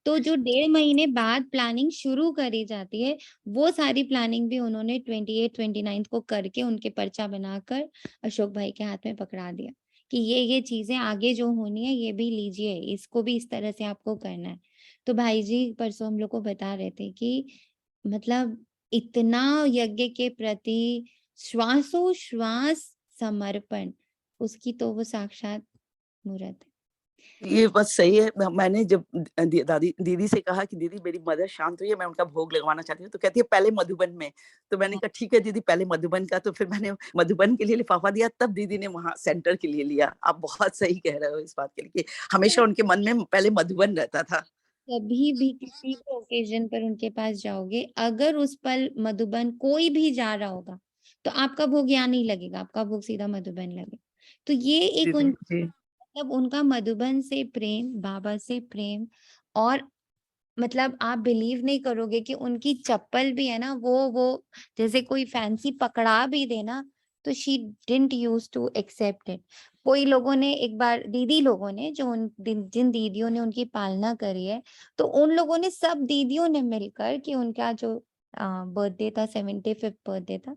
तो जो 1.5 महीने बाद प्लानिंग शुरू करी जाती है, वो सारी प्लानिंग भी उन्होंने 28 29 को करके उनके पर्चा बनाकर अशोक भाई के हाथ में पकड़ा दिया कि ये चीजें आगे जो होनी है ये भी लीजिए, इसको भी इस तरह से आपको करना है। तो भाई जी परसों हम लोग को बता रहे थे कि मतलब इतना यज्ञ के प्रति श्वासोश्वास समर्पण, उसकी तो वो साक्षात मूर्त है। ये बात सही है। मैंने जब दादी दीदी से कहा कि दीदी मेरी मदर शांत हुई है, मैं उनका भोग लगवाना चाहती हूँ, तो कहती है पहले मधुबन में। तो मैंने कहा ठीक है दीदी पहले मधुबन का। तो फिर मैंने मधुबन के लिए लिफाफा दिया, तब दीदी ने वहां सेंटर के लिए लिया। आप बहुत सही कह रहे हो इस बात के लिए कि हमेशा उनके मन में पहले मधुबन रहता था। कभी भी किसी भी ओकेजन पर उनके पास जाओगे, अगर उस पल मधुबन कोई भी जा रहा होगा तो आपका भोग यहाँ नहीं लगेगा, आपका भोग सीधा मधुबन लगेगा। तो ये एक दीदी जी मतलब उनका मधुबन से प्रेम, बाबा से प्रेम। और मतलब आप बिलीव नहीं करोगे कि उनकी चप्पल भी है ना, वो जैसे कोई फैंसी पकड़ा भी देना तो she didn't use to accept it. कोई लोगों ने एक बार, दीदी लोगों ने जो जिन दीदियों ने उनकी पालना करी है, तो उन लोगों ने, सब दीदियों ने मिलकर कि उनका जो बर्थडे था, 75th बर्थडे था,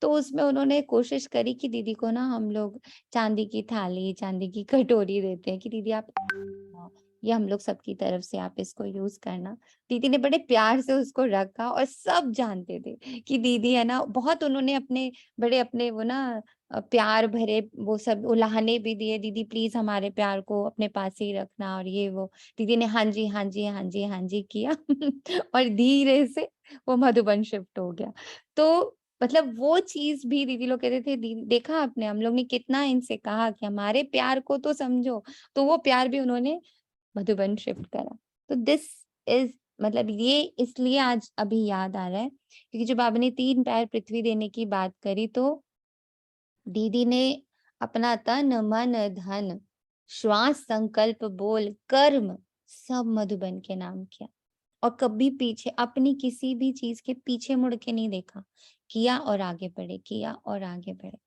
तो उसमें उन्होंने कोशिश करी कि दीदी को ना हम लोग चांदी की थाली, चांदी की कटोरी देते हैं कि दीदी आप ये हम लोग सबकी तरफ से आप इसको यूज करना। दीदी ने बड़े प्यार से उसको रखा और सब जानते थे कि दीदी है ना, बहुत उन्होंने अपने बड़े अपने वो ना प्यार भरे वो सब उलाहने भी दिए, दीदी प्लीज हमारे प्यार को अपने पास ही रखना और ये वो। दीदी ने हाँ जी हाँ जी हाँ जी हाँ जी किया और धीरे से वो मधुबन शिफ्ट हो गया। तो मतलब वो चीज भी दीदी लोग कहते थे, दीदी देखा आपने, हम लोग ने कितना इनसे कहा कि हमारे प्यार को तो समझो, तो वो प्यार भी उन्होंने मधुबन शिफ्ट करा। तो दिस इज मतलब ये इसलिए आज अभी याद आ रहा है क्योंकि जब आपने 3 पैर पृथ्वी देने की बात करी, तो दीदी ने अपना तन मन धन श्वास संकल्प बोल कर्म सब मधुबन के नाम किया और कभी पीछे अपनी किसी भी चीज के पीछे मुड़ के नहीं देखा, किया और आगे बढ़े, किया और आगे बढ़े।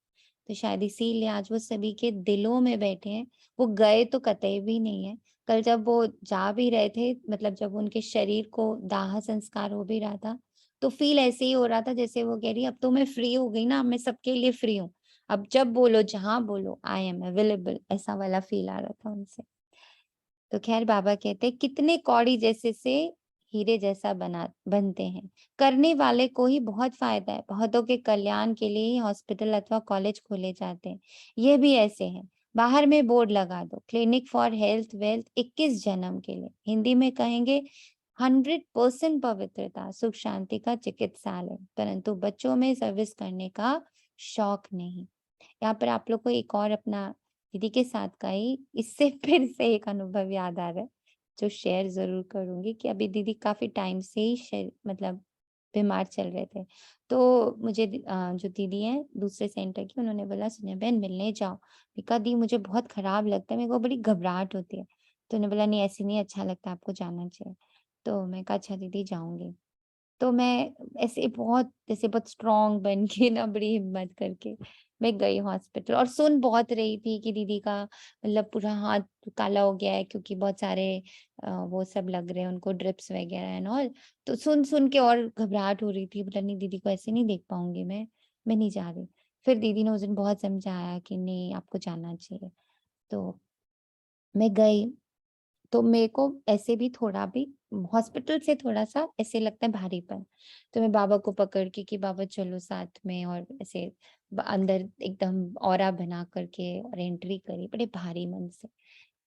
तो शायद इसीलिए आज वो सभी के दिलों में बैठे हैं। वो गए तो कतई भी नहीं है। कल जब वो जा भी रहे थे, मतलब जब उनके शरीर को दाह संस्कार हो भी रहा था, तो फील ऐसे ही हो रहा था जैसे वो कह रही अब तो मैं फ्री हो गई ना, अब मैं सबके लिए फ्री हूँ, अब जब बोलो जहां बोलो आई एम अवेलेबल, ऐसा वाला फील आ रहा था उनसे। तो खैर बाबा कहते कितने कौड़ी जैसे से हीरे जैसा बनते हैं, करने वाले को ही बहुत फायदा है, बहुतों के कल्याण के लिए ही हॉस्पिटल अथवा कॉलेज खोले जाते हैं। ये भी ऐसे हैं, बाहर में बोर्ड लगा दो, क्लिनिक फॉर हेल्थ वेल्थ 21 जन्म के लिए, हिंदी में कहेंगे 100% पवित्रता सुख शांति का चिकित्सालय, परंतु बच्चों में सर्विस करने का शौक नहीं। यहाँ पर आप लोग को एक और अपना दीदी के साथ का ही इससे फिर से एक अनुभव याद आ रहा है जो शेयर जरूर करूंगी कि अभी दीदी काफी टाइम से ही मतलब बीमार चल रहे थे। तो मुझे जो दीदी है दूसरे सेंटर की, उन्होंने बोला सुनिया बहन मिलने जाओ। मैं कहा दी मुझे बहुत खराब लगता है, मेरे को बड़ी घबराहट होती है। तो उन्होंने बोला नहीं ऐसे नहीं अच्छा लगता, आपको जाना चाहिए। तो मैं कहा अच्छा दीदी जाऊंगी। तो मैं ऐसे बहुत जैसे बहुत स्ट्रांग बन के ना, बड़ी हिम्मत करके मैं गई हॉस्पिटल और सुन बहुत रही थी कि दीदी का मतलब पूरा हाथ काला हो गया है क्योंकि बहुत सारे वो सब लग रहे हैं उनको, ड्रिप्स वगैरह एंड ऑल। तो सुन सुन के और घबराहट हो रही थी, बोला नहीं दीदी को ऐसे नहीं देख पाऊंगी मैं नहीं जा रही। फिर दीदी ने उस दिन बहुत समझाया कि नहीं आपको जाना चाहिए। तो मैं गई। तो मेरे को ऐसे भी थोड़ा भी हॉस्पिटल से थोड़ा सा ऐसे लगता है भारीपन। तो मैं बाबा को पकड़ के कि बाबा चलो साथ में, और ऐसे अंदर एकदम ऑरा बना करके और एंट्री करी बड़े भारी मन से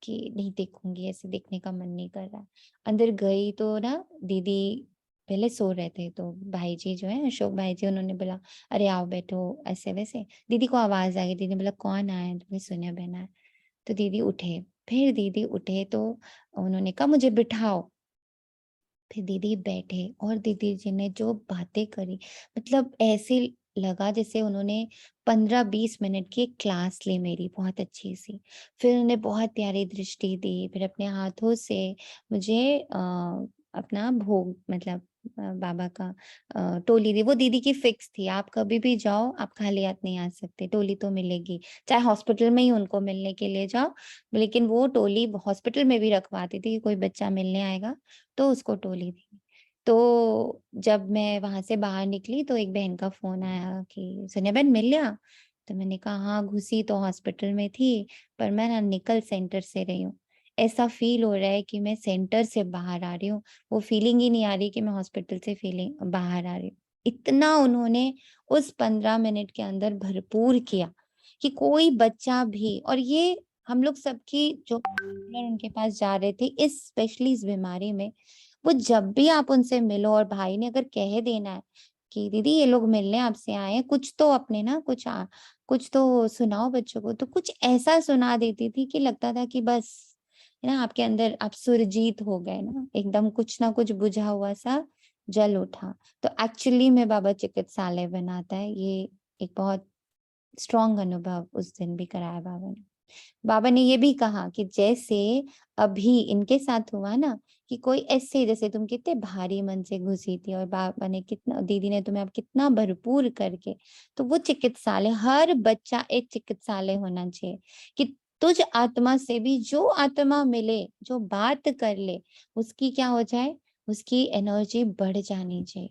कि नहीं देखूंगी, ऐसे देखने का मन नहीं कर रहा। अंदर गई तो ना दीदी पहले सो रहे थे, तो भाई जी जो है अशोक भाई जी, उन्होंने बोला अरे आओ बैठो, ऐसे वैसे। दीदी को आवाज आ गई, दीदी ने बोला कौन आया है? तो मैं सोनिया बहन आया। तो दीदी उठे, फिर दीदी उठे तो उन्होंने कहा मुझे बिठाओ। फिर दीदी बैठे और दीदी जी ने जो बातें करी, मतलब ऐसे लगा जैसे उन्होंने 15-20 मिनट की एक क्लास ली मेरी, बहुत अच्छी सी। फिर उन्होंने बहुत प्यारी दृष्टि दी, फिर अपने हाथों से मुझे अपना भोग, मतलब बाबा का टोली दी। वो दीदी की फिक्स थी, आप कभी भी जाओ, आप खाली हाथ नहीं आ सकते, टोली तो मिलेगी, चाहे हॉस्पिटल में ही उनको मिलने के लिए जाओ। लेकिन वो टोली हॉस्पिटल में भी रखवाती थी कि कोई बच्चा मिलने आएगा तो उसको टोली दी। तो जब मैं वहां से बाहर निकली तो एक बहन का फोन आया कि सोनिया बहन मिल लिया? तो मैंने कहा हाँ, घुसी तो हॉस्पिटल में थी, पर मैं ना निकल सेंटर से रही हूँ। ऐसा फील हो रहा है कि मैं सेंटर से बाहर आ रही हूँ, वो फीलिंग ही नहीं आ रही कि मैं हॉस्पिटल से फीलिंग बाहर आ रही हूँ। इतना उन्होंने उस 15 मिनट के अंदर भरपूर किया कि कोई बच्चा भी, और ये हम लोग सबकी जो उनके पास जा रहे थे इस स्पेशली इस बीमारी में, वो जब भी आप उनसे मिलो और भाई ने अगर कह देना है कि दीदी ये लोग मिलने आपसे आए हैं, कुछ तो अपने ना कुछ तो सुनाओ बच्चों को, तो कुछ ऐसा सुना देती थी कि लगता था कि बस है ना, आपके अंदर आप सुरजीत हो गए ना, एकदम कुछ ना कुछ बुझा हुआ सा जल उठा। तो एक्चुअली में बाबा चिकित्सालय बनाता है, ये एक बहुत स्ट्रॉन्ग अनुभव उस दिन भी कराया बाबा ने। बाबा ने ये भी कहा कि जैसे अभी इनके साथ हुआ ना, कि कोई ऐसे, जैसे तुम कितने भारी मन से घुसी थी और बाबा ने कितना, दीदी ने तुम्हें अब कितना भरपूर करके, तो वो चिकित्सालय, हर बच्चा एक चिकित्सालय होना चाहिए कि तुझ आत्मा से भी जो आत्मा मिले, जो बात कर ले, उसकी क्या हो जाए, उसकी एनर्जी बढ़ जानी चाहिए।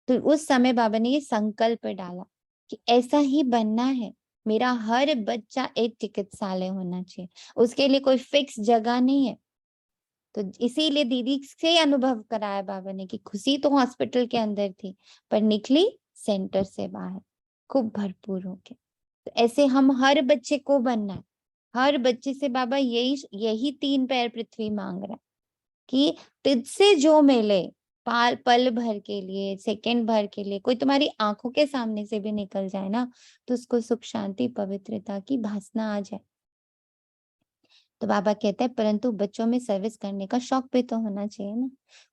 तो उस समय बाबा ने ये संकल्प डाला कि ऐसा ही बनना है, मेरा हर बच्चा एक चिकित्सालय होना चाहिए। उसके लिए कोई फिक्स जगह नहीं है। तो इसीलिए दीदी से अनुभव कराया बाबा ने कि खुशी तो हॉस्पिटल के अंदर थी, पर निकली सेंटर से बाहर खूब भरपूर होके। तो ऐसे हम हर बच्चे को बनना है, हर बच्चे से बाबा यही यही 3 पैर पृथ्वी मांग रहा है कि तुझसे जो मिले, पल भर के लिए, सेकंड भर के लिए, कोई तुम्हारी आंखों के सामने से भी निकल जाए ना, तो उसको सुख शांति पवित्रता की भासना आ जाए। तो बाबा कहते हैं परंतु बच्चों में सर्विस करने का शौक भी तो होना चाहिए ना।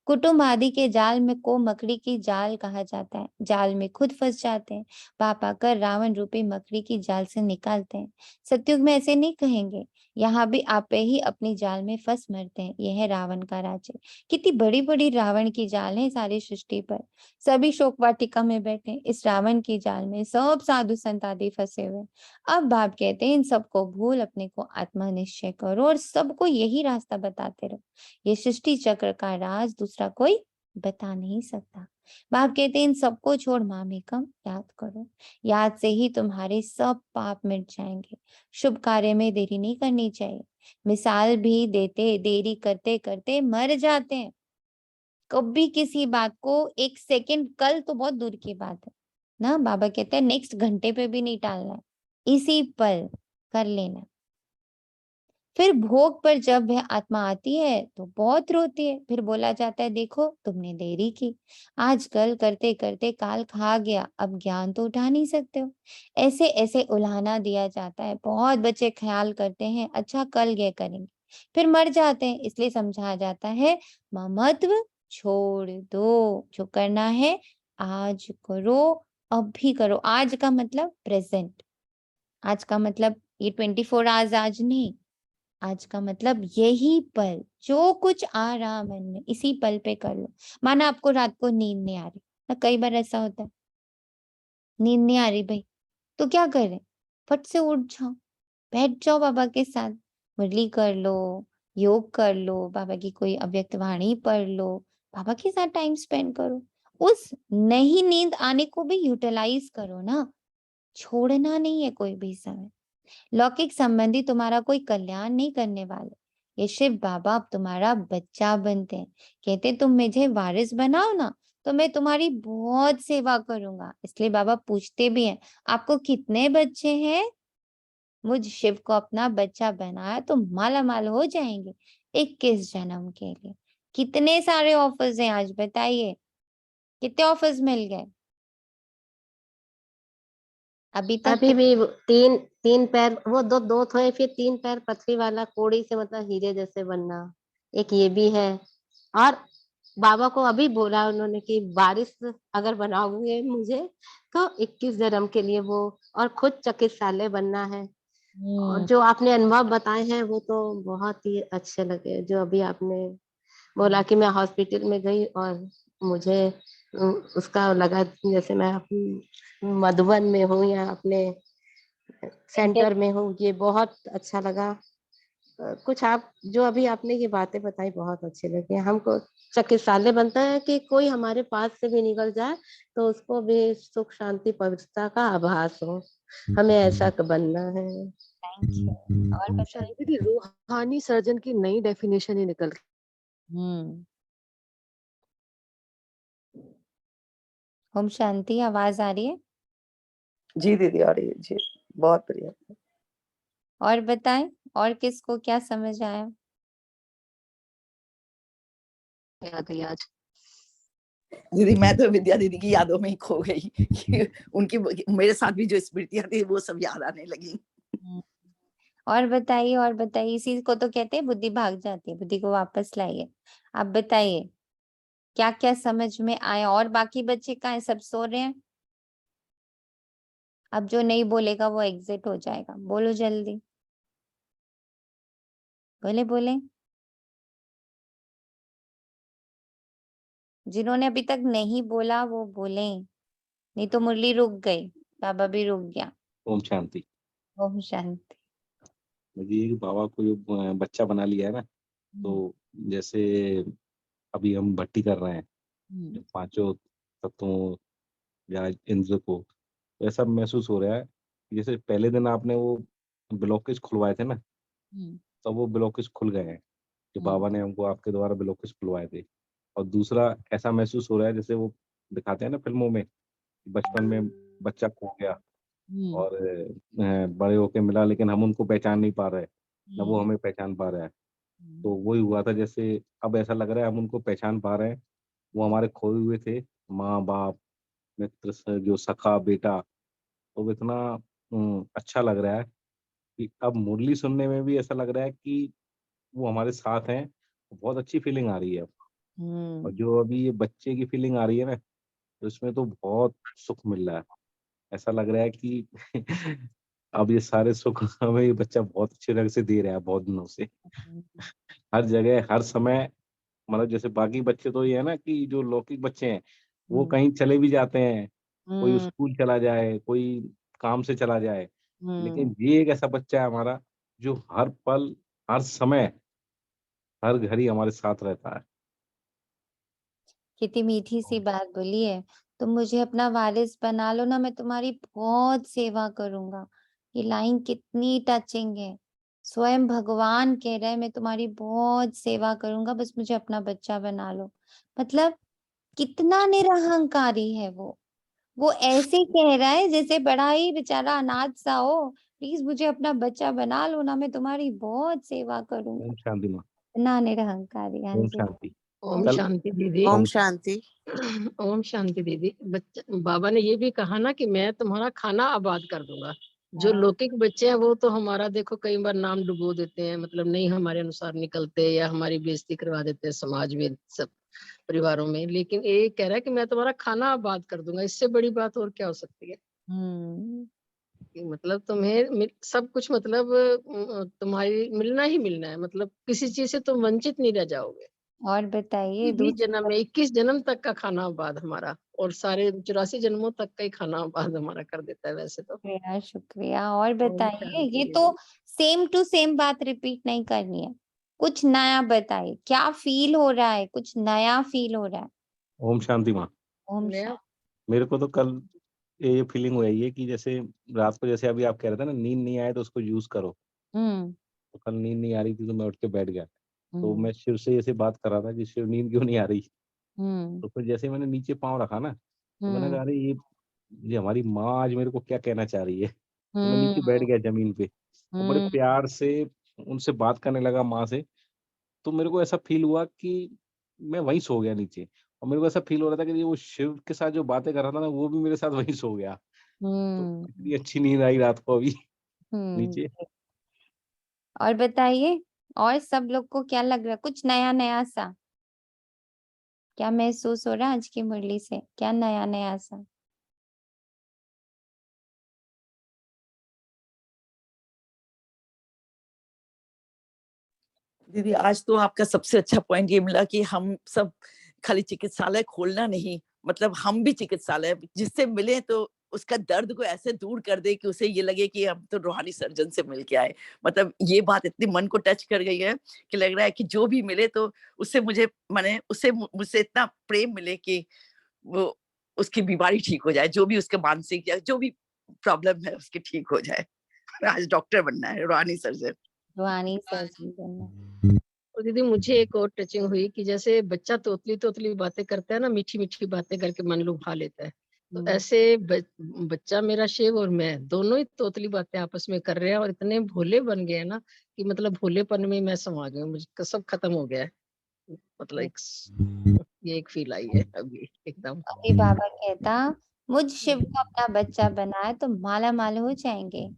कुटुंब आदि के जाल में को मकड़ी की जाल कहा जाता है, जाल में खुद फंस जाते हैं, पाप आकर रावण रूपी मकड़ी की जाल से निकालते हैं। सतयुग में ऐसे नहीं कहेंगे, यहाँ भी आपे ही अपनी जाल में फंस मरते हैं। यह है रावण का राज्य। कितनी बड़ी बड़ी रावण की जाल है सारी सृष्टि पर, सभी शोक वाटिका में बैठे इस रावण की जाल में सब साधु संत आदि फंसे हुए। अब बाप कहते हैं इन सबको भूल अपने को आत्मा निश्चय करो और सबको यही रास्ता बताते रहो। ये सृष्टि चक्र का राज दूसरा कोई बता नहीं सकता। बाप कहते हैं इन सबको छोड़ मामेकम याद करो, याद से ही तुम्हारे सब पाप मिट जाएंगे। शुभ कार्य में देरी नहीं करनी चाहिए। मिसाल भी देते देरी करते करते मर जाते हैं। कभी किसी बात को एक सेकंड, कल तो बहुत दूर की बात है ना, बाबा कहते हैं नेक्स्ट घंटे पे भी नहीं टालना है, इसी पल कर लेना। फिर भोग पर जब वह आत्मा आती है तो बहुत रोती है, फिर बोला जाता है देखो तुमने देरी की, आजकल करते करते काल खा गया, अब ज्ञान तो उठा नहीं सकते हो। ऐसे ऐसे उल्हाना दिया जाता है। बहुत बच्चे ख्याल करते हैं अच्छा कल ये करेंगे, फिर मर जाते हैं, इसलिए समझाया जाता है ममत्व छोड़ दो, जो करना है आज करो, अभी करो। आज का मतलब प्रेजेंट, आज का मतलब ये 24 आवर्स आज नहीं, आज का मतलब यही पल, जो कुछ आ रहा मन में इसी पल पे कर लो। माना आपको रात को नींद नहीं आ रही ना, कई बार ऐसा होता है नींद नहीं आ रही भाई, तो क्या करें, फट से उठ जाओ, बैठ जाओ बाबा के साथ, मुरली कर लो, योग कर लो, बाबा की कोई अव्यक्त वाणी पढ़ लो, बाबा के साथ टाइम स्पेंड करो। उस नहीं नींद आने को भी यूटिलाइज करो ना, छोड़ना नहीं है कोई भी समय। लौकिक संबंधी तुम्हारा कोई कल्याण नहीं करने वाले, ये शिव बाबा अब तुम्हारा बच्चा बनते हैं, कहते तुम मुझे वारिस बनाओ ना तो मैं तुम्हारी बहुत सेवा करूंगा। इसलिए बाबा पूछते भी हैं आपको कितने बच्चे हैं, मुझ शिव को अपना बच्चा बनाया तो माला माल हो जाएंगे 21 जन्म के लिए। कितने सारे ऑफर्स हैं आज बताइए, कितने ऑफर्स मिल गए अभी तक? अभी भी तीन तीन पैर, वो दो दो थे, फिर तीन पैर पथरी वाला कोड़ी से मतलब हीरे जैसे बनना, एक ये भी है। और बाबा को अभी बोला उन्होंने कि बारिश अगर बनाओगे मुझे तो 21 जन्म के लिए वो, और खुद चिकित्सालय बनना है। और जो आपने अनुभव बताए हैं वो तो बहुत ही अच्छे लगे। जो अभी आपने बोला कि मैं हॉस्पिटल में गई और मुझे उसका लगा जैसे मैं मधुबन में हूँ या अपने सेंटर में हूँ, ये बहुत अच्छा लगा। कुछ आप जो अभी आपने ये बातें बताई बहुत अच्छे लगे हमको। चिकित्सालय बनता है कि कोई हमारे पास से भी निकल जाए तो उसको भी सुख शांति पवित्रता का आभास हो, हमें ऐसा बनना है। Thank you. और बताइए। शांति दी, रूहानी सर्जन की नई डेफिनेशन ही निकल हम्म। ओम शांति, आवाज आ रही है? जी दीदी आ रही है जी, बहुत बढ़िया। और बताएं, और किसको क्या समझ आया? आ गई आज। दीदी मैं तो विद्या दीदी की यादों में ही खो गई कि उनकी मेरे साथ भी जो स्मृतियां थी वो सब याद आने लगी। और बताइए, और बताइए। इसी को तो कहते हैं बुद्धि भाग जाती है, बुद्धि को वापस लाइए। आप बताइए क्या क्या समझ में आया। और बाकी बच्चे कहाँ हैं? सब सो रहे हैं। अब जो नहीं बोलेगा वो एग्जिट हो जाएगा। बोलो जल्दी, बोले बोले। जिन्होंने अभी तक नहीं बोला वो बोले, नहीं तो मुरली रुक गई, बाबा भी रुक गया। ओम शांति। ओम शांति। मुझे ये बाबा को जो बच्चा बना लिया है ना, तो जैसे अभी हम भट्टी कर रहे हैं जो पांचों तत्वों या इंद्र को, तो ऐसा महसूस हो रहा है कि जैसे पहले दिन आपने वो ब्लॉकेज खुलवाए थे ना, तो वो ब्लॉकेज खुल गए हैं जो बाबा ने हमको आपके द्वारा ब्लॉकेज खुलवाए थे। और दूसरा ऐसा महसूस हो रहा है जैसे वो दिखाते हैं ना फिल्मों में, बचपन में बच्चा खो गया और बड़े होके मिला, लेकिन हम उनको पहचान नहीं पा रहे, ना वो हमें पहचान पा रहा है। तो वही हुआ था, जैसे अब ऐसा लग रहा है हम उनको पहचान पा रहे हैं। वो हमारे खोए हुए थे, माँ बाप, मित्र से जो सखा बेटा। तो वो इतना अच्छा लग रहा है कि अब मुरली सुनने में भी ऐसा लग रहा है कि वो हमारे साथ हैं। बहुत अच्छी फीलिंग आ रही है अब। और जो अभी ये बच्चे की फीलिंग आ रही है ना, तो इसमें तो बहुत सुख मिल रहा है। ऐसा लग रहा है कि अब ये सारे सुख हमें ये बच्चा बहुत अच्छे ढंग से दे रहा है बहुत दिनों से। हर जगह हर समय, मतलब जैसे बाकी बच्चे तो ये है ना कि जो लौकिक बच्चे हैं वो कहीं चले भी जाते हैं, कोई स्कूल चला जाए, कोई काम से चला जाए, लेकिन ये एक ऐसा बच्चा है हमारा जो हर पल, हर समय, हर घड़ी हमारे साथ रहता है। कितनी मीठी सी बात बोली है। तुम मुझे अपना वारिस बना लो ना, मैं तुम्हारी बहुत सेवा करूंगा। ये लाइन कितनी टचिंग है। स्वयं भगवान कह रहे हैं मैं तुम्हारी बहुत सेवा करूंगा, बस मुझे अपना बच्चा बना लो। मतलब कितना निरहंकारी है वो। वो ऐसे कह रहा है जैसे बड़ा ही बेचारा अनाथ सा हो, प्लीज मुझे अपना बच्चा बना लो ना, मैं तुम्हारी बहुत सेवा करूंगा। ओम शांति माँ। इतना निरहंकारी। हाँ ओम जी। शांति। ओम कल शांति दीदी। ओम शांति। ओम शांति दीदी। बाबा ने ये भी कहा ना कि मैं तुम्हारा खाना आबाद कर दूंगा। जो लौकिक बच्चे हैं वो तो हमारा देखो कई बार नाम डुबो देते हैं, मतलब नहीं हमारे अनुसार निकलते या हमारी बेइज्जती करवा देते हैं समाज में, सब परिवारों में। लेकिन ये कह रहा है कि मैं तुम्हारा खाना आबाद कर दूंगा। इससे बड़ी बात और क्या हो सकती है? कि मतलब तुम्हें सब कुछ, मतलब तुम्हारी मिलना ही मिलना है, मतलब किसी चीज से तुम वंचित नहीं रह जाओगे। और बताइए भी जन्म में 21 जन्म तक का खाना आबाद हमारा, और सारे 84 जन्मों तक का ही खाना आबाद हमारा कर देता है वैसे तो। शुक्रिया शुक्रिया। और ओम बताइए, शांति ये दीदी। तो सेम टू सेम बात रिपीट नहीं करनी है, कुछ नया बताइए। क्या फील हो रहा है? कुछ नया फील हो रहा है? ओम शांति माँ। ओम नया मेरे को तो कल ये फीलिंग हुई है कि जैसे रात को, जैसे अभी आप कह रहे थे ना, नींद नहीं आए तो उसको यूज करो। हम्म तो कल नींद नहीं आ रही थी तो मैं उठ के बैठ गया। तो हम्म मैं शिव से ऐसे बात कर रहा था कि शिव नींद क्यों नहीं आ रही। हम्म तो फिर जैसे ही मैंने नीचे पाँव रखा ना, तो मैंने हम्म कहा अरे ये हमारी माँ आज मेरे को क्या कहना चाह रही है। तो मैं हम्म नीचे बैठ गया जमीन पे और बड़े हम्म प्यार से उनसे बात करने लगा माँ से। तो मेरे को ऐसा फील हुआ कि मैं वहीं सो गया नीचे। और मेरे को ऐसा फील हो रहा था कि वो शिव के साथ जो बातें कर रहा था ना, वो भी मेरे साथ वहीं सो गया। तो इतनी अच्छी नींद आई रात को अभी नीचे। और बताइए, और सब लोग को क्या लग रहा है? कुछ नया नया सा क्या महसूस हो रहा है आज की मुरली से? क्या नया नया सा? दीदी आज तो आपका सबसे अच्छा पॉइंट ये मिला कि हम सब खाली चिकित्सालय खोलना नहीं, मतलब हम भी चिकित्सालय जिससे मिले तो उसका दर्द को ऐसे दूर कर दे कि उसे ये लगे कि हम तो रूहानी सर्जन से मिल के आए। मतलब ये बात इतनी मन को टच कर गई है कि लग रहा है कि जो भी मिले तो उससे मुझे माने उससे मुझसे इतना प्रेम मिले कि वो उसकी बीमारी ठीक हो जाए, जो भी उसके मानसिक या जो भी प्रॉब्लम है उसकी ठीक हो जाए। आज डॉक्टर बनना है, रूहानी सर्जन। रूहानी सर्जन बनना। और दीदी मुझे एक और टचिंग हुई कि जैसे बच्चा तोतली तोतली बातें करता है ना, मीठी मीठी बातें करके मन लुभा लेता है, तो ऐसे बच्चा मेरा शिव और मैं दोनों ही तोतली बातें आपस में कर रहे हैं और इतने भोले बन गए हैं ना कि मतलब भोलेपन में मैं समा गई हूँ, मुझे सब खत्म हो गया है। मतलब ये एक फील आई है अभी एकदम। अभी बाबा कहता, मुझ शिव को अपना बच्चा बनाए तो माला माल हो जाएंगे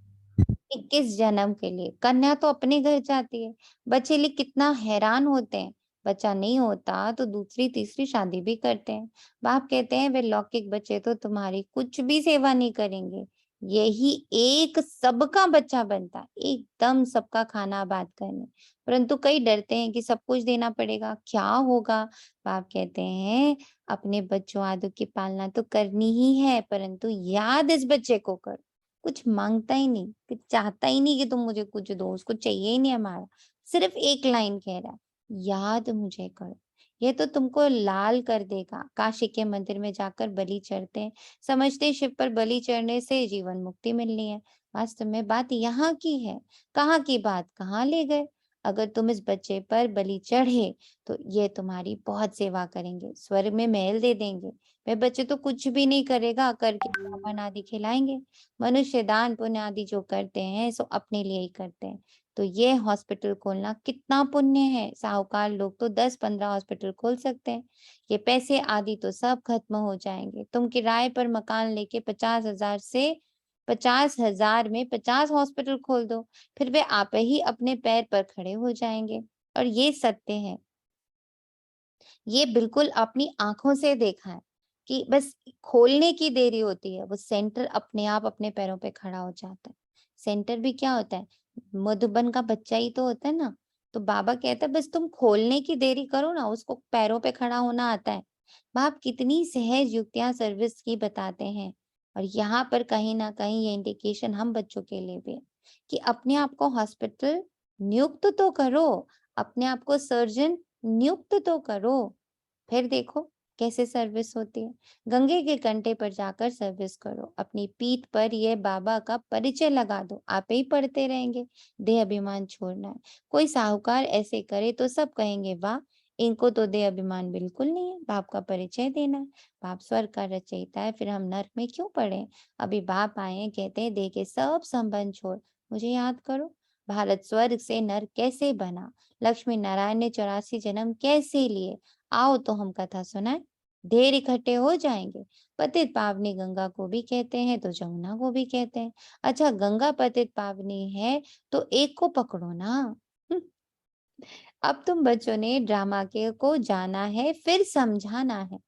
21 जन्म के लिए। कन्या तो अपने घर जाती है, बच्चे लिए कितना हैरान होते हैं। बच्चा नहीं होता तो दूसरी तीसरी शादी भी करते हैं। बाप कहते हैं वे लौकिक बच्चे तो तुम्हारी कुछ भी सेवा नहीं करेंगे, यही एक सबका बच्चा बनता है, एकदम सबका खाना आबाद करने। परंतु कई डरते हैं कि सब कुछ देना पड़ेगा, क्या होगा। बाप कहते हैं अपने बच्चों आदि की पालना तो करनी ही है, परंतु याद इस बच्चे को करो। कुछ मांगता ही नहीं, कुछ चाहता ही नहीं कि तुम मुझे कुछ दो, उसको चाहिए ही नहीं हमारा। सिर्फ एक लाइन कह रहा है, याद मुझे करो। ये तो तुमको लाल कर देगा। काशी के मंदिर में जाकर बलि चढ़ते हैं, समझते शिव पर बलि चढ़ने से जीवन मुक्ति मिलनी है। वास्तव में बात यहाँ की है, कहाँ की बात कहाँ ले गए। अगर तुम इस बच्चे पर बलि चढ़े तो ये तुम्हारी बहुत सेवा करेंगे, स्वर्ग में महल दे देंगे। वह बच्चे तो कुछ भी नहीं करेगा, करके सामान आदि खिलाएंगे। मनुष्य दान पुण्य आदि जो करते हैं सो अपने लिए ही करते हैं। तो ये हॉस्पिटल खोलना कितना पुण्य है। साहूकार लोग तो 10-15 हॉस्पिटल खोल सकते हैं। ये पैसे आदि तो सब खत्म हो जाएंगे। तुम किराए पर मकान लेके 50,000 से 50,000 में 50 हॉस्पिटल खोल दो, फिर वे आप ही अपने पैर पर खड़े हो जाएंगे। और ये सत्य है, ये बिल्कुल अपनी आंखों से देखा है कि बस खोलने की देरी होती है, वो सेंटर अपने आप अपने पैरों पे खड़ा हो जाता है। सेंटर भी क्या होता है, मधुबन का बच्चा ही तो होता है ना। तो बाबा कहता है बस तुम खोलने की देरी करो ना, उसको पैरों पे खड़ा होना आता है। बाप कितनी सहज युक्तियां सर्विस की बताते हैं। और यहाँ पर कहीं ना कहीं ये इंडिकेशन हम बच्चों के लिए भी है कि अपने आप को हॉस्पिटल नियुक्त तो करो, अपने आप को सर्जन नियुक्त तो करो, फिर देखो कैसे सर्विस होती है। गंगे के कंठे पर जाकर सर्विस करो, अपनी पीठ पर ये बाबा का परिचय लगा दो, आप ही पढ़ते रहेंगे। देह अभिमान छोड़ना है। कोई साहूकार ऐसे करे तो सब कहेंगे वाह, इनको तो देह अभिमान बिल्कुल नहीं है। बाप का परिचय देना है। बाप स्वर्ग का रचयिता है, फिर हम नर्क में क्यों पड़े। अभी बाप आए हैं, कहते हैं देह के सब संबंध छोड़ मुझे याद करो। भारत स्वर्ग से नर कैसे बना, लक्ष्मी नारायण ने 84 जन्म कैसे लिए, आओ तो हम कथा सुनाए। ढेर इकट्ठे हो जाएंगे। पतित पावनी गंगा को भी कहते हैं तो जमुना को भी कहते हैं। अच्छा गंगा पतित पावनी है तो एक को पकड़ो ना। अब तुम बच्चों ने ड्रामा के को जाना है, फिर समझाना है।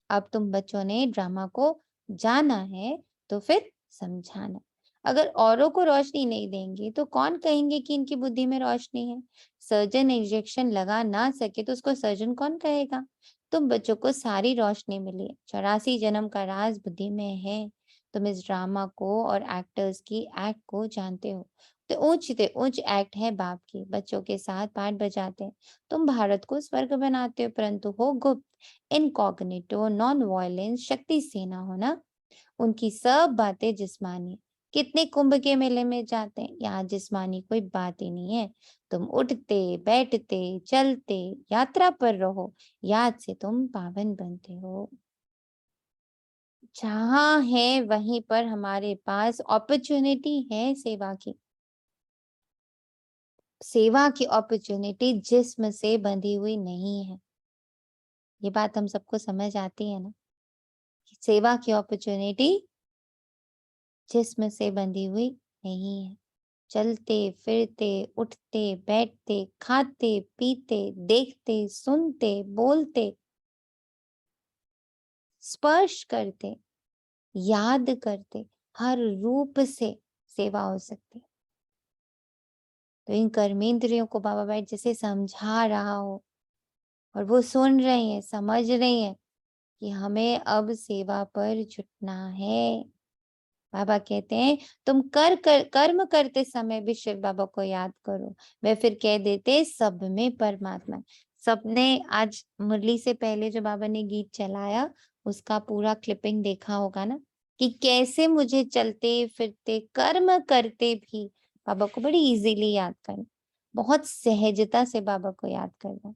अब तुम बच्चों ने ड्रामा को जाना है तो फिर समझाना। अगर औरों को रोशनी नहीं देंगे तो कौन कहेंगे कि इनकी बुद्धि में रोशनी है। सर्जन इंजेक्शन लगा ना सके तो उसको सर्जन कौन कहेगा। तुम बच्चों को सारी रोशनी मिली है, 84 जन्म का राज बुद्धि में है। तुम इस ड्रामा को और एक्टर्स की एक्ट को जानते हो। तो ऊंच एक्ट है बाप की, बच्चों के साथ पाठ बजाते हैं। तुम भारत को स्वर्ग बनाते हो, परंतु हो गुप्त, इनकॉग्निटो, नॉन वायलेंस, शक्ति सेना हो ना। उनकी सब बातें जिस्मानी। कितने कुंभ के मेले में जाते हैं, यहाँ जिस्मानी कोई बात ही नहीं है। तुम उठते बैठते चलते यात्रा पर रहो, याद से तुम पावन बनते हो। जहाँ है वहीं पर हमारे पास अपॉर्चुनिटी है सेवा की। सेवा की अपॉर्चुनिटी जिस्म से बंधी हुई नहीं है। ये बात हम सबको समझ आती है ना कि सेवा की अपॉर्चुनिटी जिस्म से बंधी हुई नहीं है। चलते फिरते, उठते बैठते, खाते पीते, देखते सुनते, बोलते, स्पर्श करते, याद करते, हर रूप से सेवा हो सकती है। तो इन कर्मेंद्रियों को बाबा बैठ जैसे समझा रहा हो और वो सुन रही है, समझ रही है कि हमें अब सेवा पर जुटना है। बाबा कहते हैं तुम कर्म करते समय भी शिव बाबा को याद करो। वे फिर कह देते सब में परमात्मा है। सबने आज मुरली से पहले जो बाबा ने गीत चलाया उसका पूरा क्लिपिंग देखा होगा ना, कि कैसे मुझे चलते फिरते कर्म करते भी बाबा को बड़ी इजीली याद करना, बहुत सहजता से बाबा को याद करना।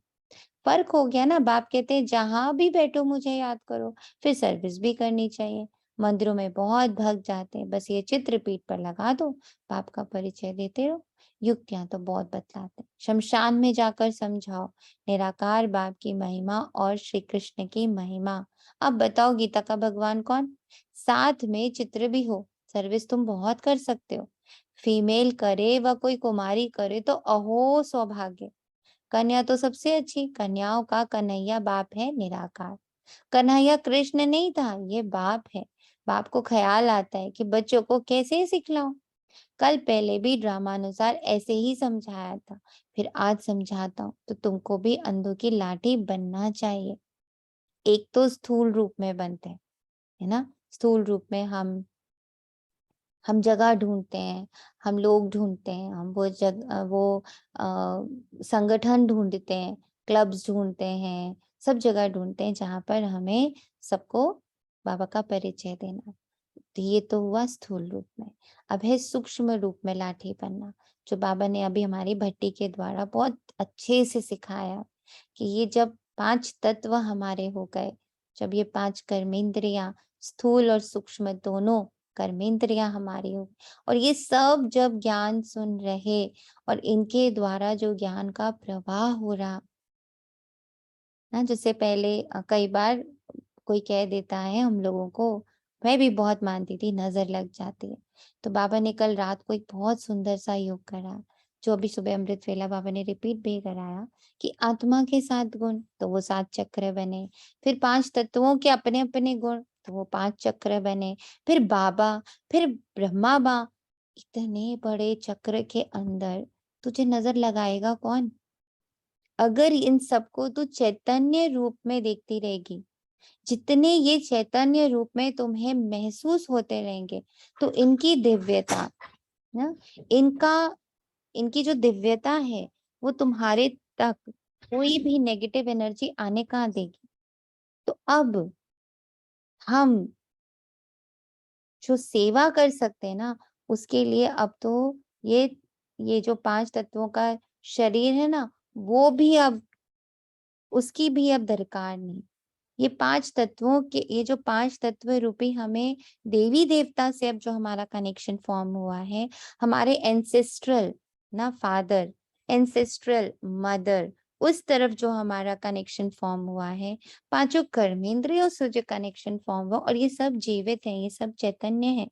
फर्क हो गया ना। बाप कहते हैं जहां भी बैठो मुझे याद करो। फिर सर्विस भी करनी चाहिए। मंदिरों में बहुत भक्त जाते हैं, बस ये चित्रपीठ पर लगा दो, बाप का परिचय देते रहो। युक्तियां तो बहुत बतलाते हैं। शमशान में जाकर समझाओ निराकार बाप की महिमा और श्री कृष्ण की महिमा। अब बताओ गीता का भगवान कौन? साथ में चित्र भी हो, सर्विस तुम बहुत कर सकते हो। फीमेल करे व कोई कुमारी करे तो अहो सौभाग्य। कन्या तो सबसे अच्छी, कन्याओं का कन्हैया बाप है निराकार। कन्हैया कृष्ण नहीं था, ये बाप है। बाप को ख्याल आता है कि बच्चों को कैसे सिखलाऊं। कल पहले भी ड्रामानुसार ऐसे ही समझाया था, फिर आज समझाता हूँ। तो तुमको भी अंधों की लाठी बनना चाहिए। एक तो स्थूल रूप में बनते हैं, है ना। स्थूल रूप में हम जगह ढूंढते हैं, हम लोग ढूंढते हैं, हम वो संगठन ढूंढते हैं, क्लब्स ढूंढते हैं, सब जगह ढूंढते हैं जहां पर हमें सबको बाबा का परिचय देना। तो ये तो हुआ स्थूल रूप में। अब है सूक्ष्म रूप में लाठी बनना, जो बाबा ने अभी हमारी भट्टी के द्वारा बहुत अच्छे से सिखाया कि ये जब 5 तत्व हमारे हो गए, जब ये 5 कर्मेंद्रियां, स्थूल और सूक्ष्म दोनों कर्मेंद्रियां हमारी हो, और ये सब जब ज्ञान सुन रहे और इनके द्वारा जो ज्ञान का प्रवाह हो रहा ना, जैसे पहले कई बार कोई कह देता है हम लोगों को, मैं भी बहुत मानती थी, नजर लग जाती है। तो बाबा ने कल रात को एक बहुत सुंदर सा योग करा, जो अभी सुबह अमृत वेला बाबा ने रिपीट भी कराया, कि आत्मा के 7 गुण तो वो 7 चक्र बने, फिर 5 तत्वों के अपने अपने गुण तो वो 5 चक्र बने, फिर बाबा, फिर ब्रह्मा बा, इतने बड़े चक्र के अंदर तुझे नजर लगाएगा कौन? अगर इन सबको तू चैतन्य रूप में देखती रहेगी, जितने ये चैतन्य रूप में तुम्हें महसूस होते रहेंगे, तो इनकी दिव्यता ना, इनकी जो दिव्यता है वो तुम्हारे तक कोई भी नेगेटिव एनर्जी आने कहाँ देगी। तो अब हम जो सेवा कर सकते हैं ना, उसके लिए अब तो ये जो 5 तत्वों का शरीर है ना, वो भी अब उसकी भी अब दरकार नहीं। ये 5 तत्वों के, ये जो 5 तत्व रूपी हमें देवी देवता से अब जो हमारा कनेक्शन फॉर्म हुआ है, हमारे एंसेस्ट्रल ना फादर, एंसेस्ट्रल मदर, उस तरफ जो हमारा कनेक्शन फॉर्म हुआ है, 5 कर्मेंद्रियों से जो कनेक्शन फॉर्म हुआ, और ये सब जीवित है, ये सब चैतन्य है,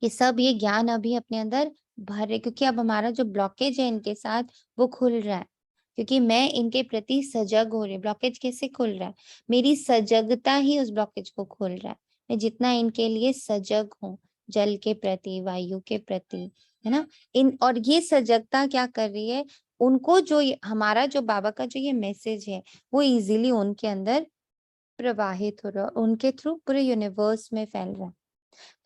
ये सब ये ज्ञान अभी अपने अंदर भर रहे, क्योंकि अब हमारा जो ब्लॉकेज है इनके साथ वो खुल रहा है, क्योंकि मैं इनके प्रति सजग हो रही। ब्लॉकेज कैसे खुल रहा है? मेरी सजगता ही उस ब्लॉकेज को खोल रहा है। मैं जितना इनके लिए सजग हूँ, जल के प्रति, वायु के प्रति, है ना, इन, और ये सजगता क्या कर रही है, उनको जो हमारा जो बाबा का जो ये मैसेज है वो इजीली उनके अंदर प्रवाहित हो रहा है, उनके थ्रू पूरे यूनिवर्स में फैल रहा है।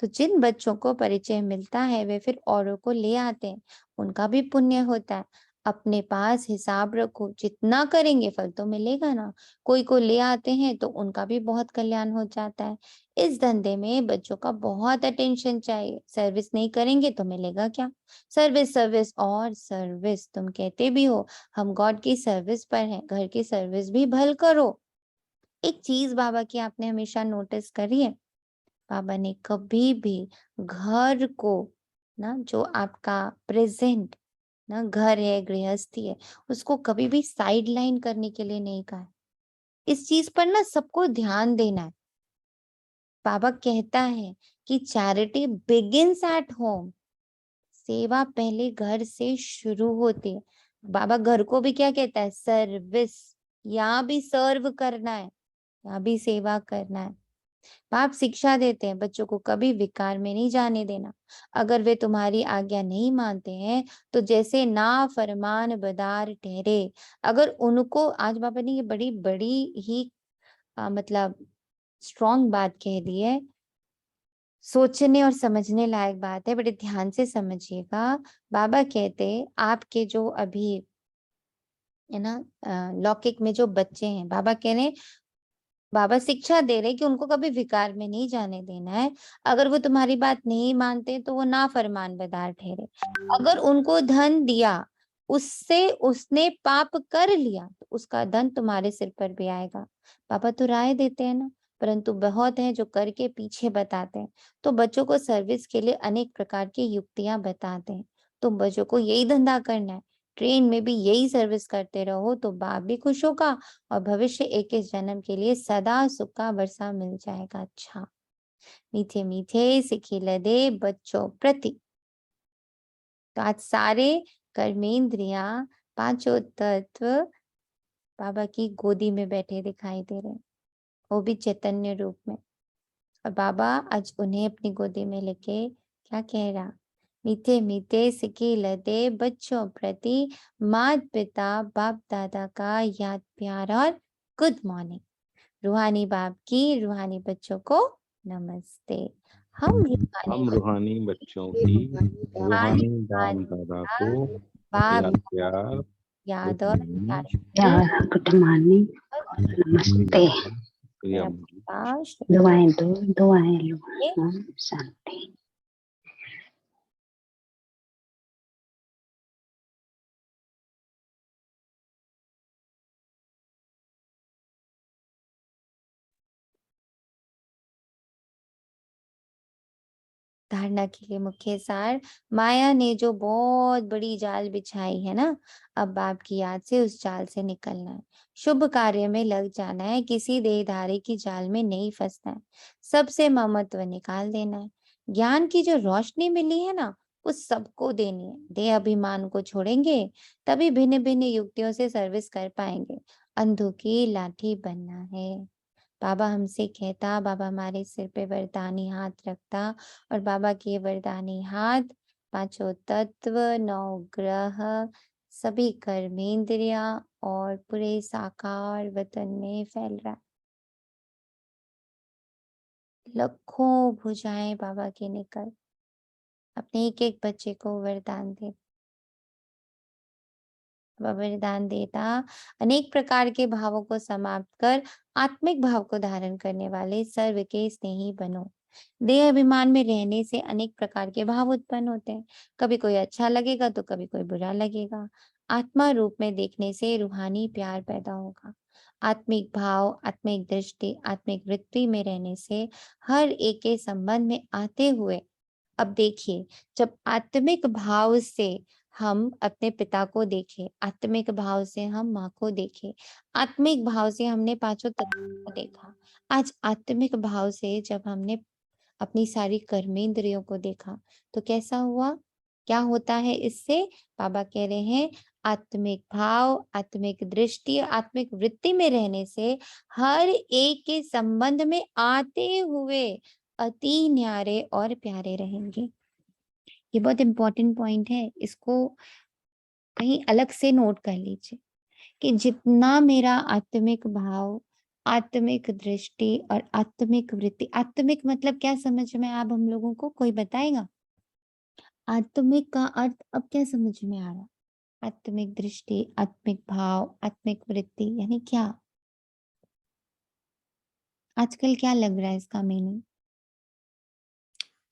तो जिन बच्चों को परिचय मिलता है वे फिर औरों को ले आते हैं, उनका भी पुण्य होता है। अपने पास हिसाब रखो, जितना करेंगे फल तो मिलेगा ना। कोई को ले आते हैं तो उनका भी बहुत कल्याण हो जाता है। इस धंधे में बच्चों का बहुत अटेंशन चाहिए। सर्विस नहीं करेंगे तो मिलेगा क्या? सर्विस सर्विस और सर्विस। तुम कहते भी हो हम गॉड की सर्विस पर हैं, घर की सर्विस भी भल करो। एक चीज बाबा की आपने हमेशा नोटिस करी है, बाबा ने कभी भी घर को ना, जो आपका प्रेजेंट ना घर है, गृहस्थी है, उसको कभी भी साइड लाइन करने के लिए नहीं कहा है। इस चीज पर ना सबको ध्यान देना है। बाबा कहता है कि चैरिटी बिगिंस एट होम, सेवा पहले घर से शुरू होती है। बाबा घर को भी क्या कहता है, सर्विस। यहाँ भी सर्व करना है, यहाँ भी सेवा करना है। बाप शिक्षा देते हैं बच्चों को कभी विकार में नहीं जाने देना। अगर वे तुम्हारी आज्ञा नहीं मानते हैं तो जैसे ना फरमान बदार ठहरे। अगर उनको, आज बाबा ने ये बड़ी बड़ी ही मतलब स्ट्रॉन्ग बात कह दी है, सोचने और समझने लायक बात है, बड़े ध्यान से समझिएगा। बाबा कहते आपके जो अभी है ना लौकिक में जो बच्चे हैं, बाबा कह रहे, बाबा शिक्षा दे रहे कि उनको कभी विकार में नहीं जाने देना है। अगर वो तुम्हारी बात नहीं मानते तो वो नाफरमान बदार ठहरे। अगर उनको धन दिया, उससे उसने पाप कर लिया तो उसका धन तुम्हारे सिर पर भी आएगा। पापा तो राय देते हैं ना, परंतु बहुत है जो करके पीछे बताते हैं। तो बच्चों को सर्विस के लिए अनेक प्रकार की युक्तियां बताते हैं। तो बच्चों को यही धंधा करना है, ट्रेन में भी यही सर्विस करते रहो तो बाप भी खुश होगा और भविष्य 21 जन्म के लिए सदा सुख का वर्षा मिल जाएगा। अच्छा, मीठे मीठे सिखी लदे बच्चों प्रति। तो आज सारे कर्मेंद्रिया, पांचों तत्व बाबा की गोदी में बैठे दिखाई दे रहे हैं, वो भी चैतन्य रूप में। और बाबा आज उन्हें अपनी गोदी में लेके क्या कह रहा, मीठे मीठे सिखी लदे बच्चों प्रति माता पिता बाप दादा का याद प्यार और गुड मॉर्निंग। रूहानी बाप की रूहानी बच्चों को नमस्ते। हम रूहानी बच्चों की रूहानी बाप दादा को बाप प्यार याद और प्यार यार गुड मॉर्निंग, नमस्ते। मेरा प्रकाश दुआएं दो, दुआएं लो। ओम शांति। धारणा के लिए मुख्य सार, माया ने जो बहुत बड़ी जाल बिछाई है ना, अब बाप की याद से उस जाल से निकलना है, शुभ कार्य में लग जाना है, किसी देहधारी की जाल में नहीं फंसना है, सबसे ममत्व निकाल देना है। ज्ञान की जो रोशनी मिली है ना, उस सबको देनी है। देह अभिमान को छोड़ेंगे तभी भिन्न भिन्न युक्तियों से सर्विस कर पाएंगे। अंधों की लाठी बनना है। बाबा हमसे कहता, बाबा हमारे सिर पे वरदानी हाथ रखता और बाबा के वरदानी हाथ पांचों तत्व, 9 ग्रह, सभी कर्मेंद्रिया और पूरे साकार वतन में फैल रहा। लाखों भुजाएं बाबा की निकल अपने एक एक बच्चे को वरदान दे, वरदान देता। अनेक प्रकार के भावों को समाप्त कर आत्मिक भाव को धारण करने वाले सर्व के स्नेही बनो। देह अभिमान में रहने से अनेक प्रकार के भाव उत्पन्न होते हैं, कभी कोई अच्छा लगेगा तो कभी कोई बुरा लगेगा। आत्मा रूप में देखने से रूहानी प्यार पैदा होगा। आत्मिक भाव, आत्मिक दृष्टि, आत्मिक वृत्ति में रहने से हर एक के संबंध में आते हुए, अब देखिए, जब आत्मिक भाव से हम अपने पिता को देखे, आत्मिक भाव से हम माँ को देखे, आत्मिक भाव से हमने पांचों तत्वों को देखा, आज आत्मिक भाव से जब हमने अपनी सारी कर्मेंद्रियों को देखा तो कैसा हुआ, क्या होता है इससे? बाबा कह रहे हैं आत्मिक भाव, आत्मिक दृष्टि, आत्मिक वृत्ति में रहने से हर एक के संबंध में आते हुए अति न्यारे और प्यारे रहेंगे। ये बहुत इंपॉर्टेंट पॉइंट है, इसको कहीं अलग से नोट कर लीजिए कि जितना मेरा आत्मिक भाव, आत्मिक दृष्टि और आत्मिक वृत्ति, आत्मिक मतलब क्या समझ में अब हम लोगों को कोई बताएगा? आत्मिक का अर्थ अब क्या समझ में आ रहा? आत्मिक दृष्टि, आत्मिक भाव, आत्मिक वृत्ति यानी क्या? आजकल क्या लग रहा है इसका मीनिंग?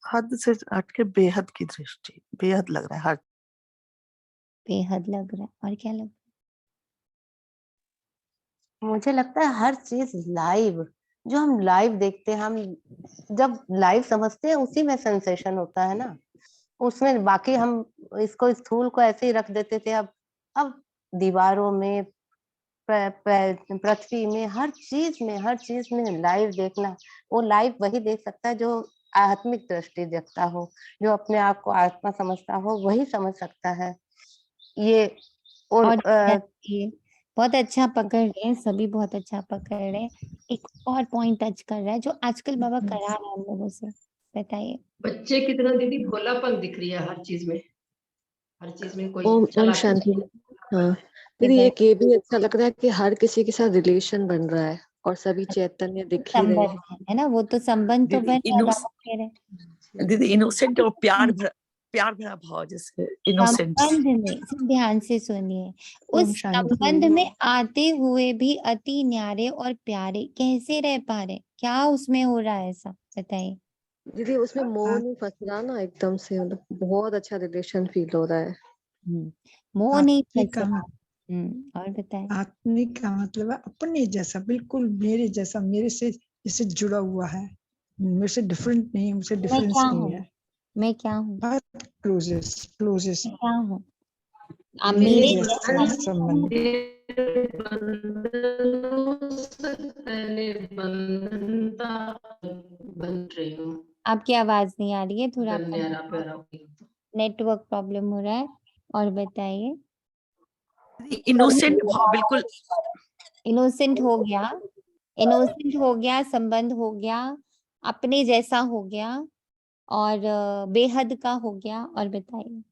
हद से हट के बेहद की दृष्टि, बेहद लग रहा है, हर बेहद लग रहा है। और क्या लग रहा मुझे लगता है हर चीज लाइव, जो हम लाइव देखते हैं, हम जब लाइव समझते हैं उसी में सेंसेशन होता है ना, उसमें बाकी हम इसको स्थूल को ऐसे ही रख देते थे। अब दीवारों में पृथ्वी में, हर चीज में लाइव देखना। वो लाइव वही देख सकता है जो आत्मिक दृष्टि देखता हो, जो अपने आप को आत्मा समझता हो, वही समझ सकता है ये। और ये बहुत अच्छा पकड़ रहे हैं, सभी बहुत अच्छा पकड़ रहे हैं। एक और पॉइंट टच कर रहा है जो आजकल बाबा करा रहा है हम लोगों से, बताइए। बच्चे की तरह दीदी भोलापन दिख रही है हर चीज में, हर चीज में कोई ओम चालाकी शांति। नहीं। हाँ दीदी, एक ये भी अच्छा लग रहा है कि हर किसी के साथ रिलेशन बन रहा है और सभी चैतन्य दिख ही रहे संबंध हैं। है ना, वो तो संबंध तो दीदी बन रहा है, बाबा कह रहे हैं। दीदी इनोसेंट और प्यार भरा भाव, जैसे इनोसेंट। संबंध में सिर्फ ध्यान से सुनिए, ओम उस शांति। संबंध में आते हुए भी अति न्यारे और प्यारे कैसे रह पा रहे, क्या उसमें हो रहा है ऐसा, बताइए। दीदी उसमें मोह नहीं फंस रहा ना, एकदम से मतलब बहुत अच्छा रिलेशन फील हो रहा है। मोह नहीं आत्मिक फंस का रहा। और बताएं। आत्मिक का मतलब है अपने जैसा, बिल्कुल मेरे जैसा, मेरे से जैसे जुड़ा हुआ है, मेरे से डिफरेंट नहीं, मुझसे मैं डिफरेंस क्या नहीं हूँ, है। मैं क्या हूँ, बहुत क्लोजेस्ट मैं क्या हूँ, आप मेरे मेरे जैसा जैसा ना। संबंध। बंधनों से पहले बंधनता बन रही हूँ, आपकी आवाज नहीं आ रही है, थोड़ा अगर न्यारा आपका प्यारा हुई तो। नेटवर्क प्रॉब्लम हो रहा है। और बताइए। इनोसेंट भाव बिल्कुल। इनोसेंट हो गया, इनोसेंट हो गया, संबंध हो गया, अपने जैसा हो गया, और बेहद का हो गया। और बताइए।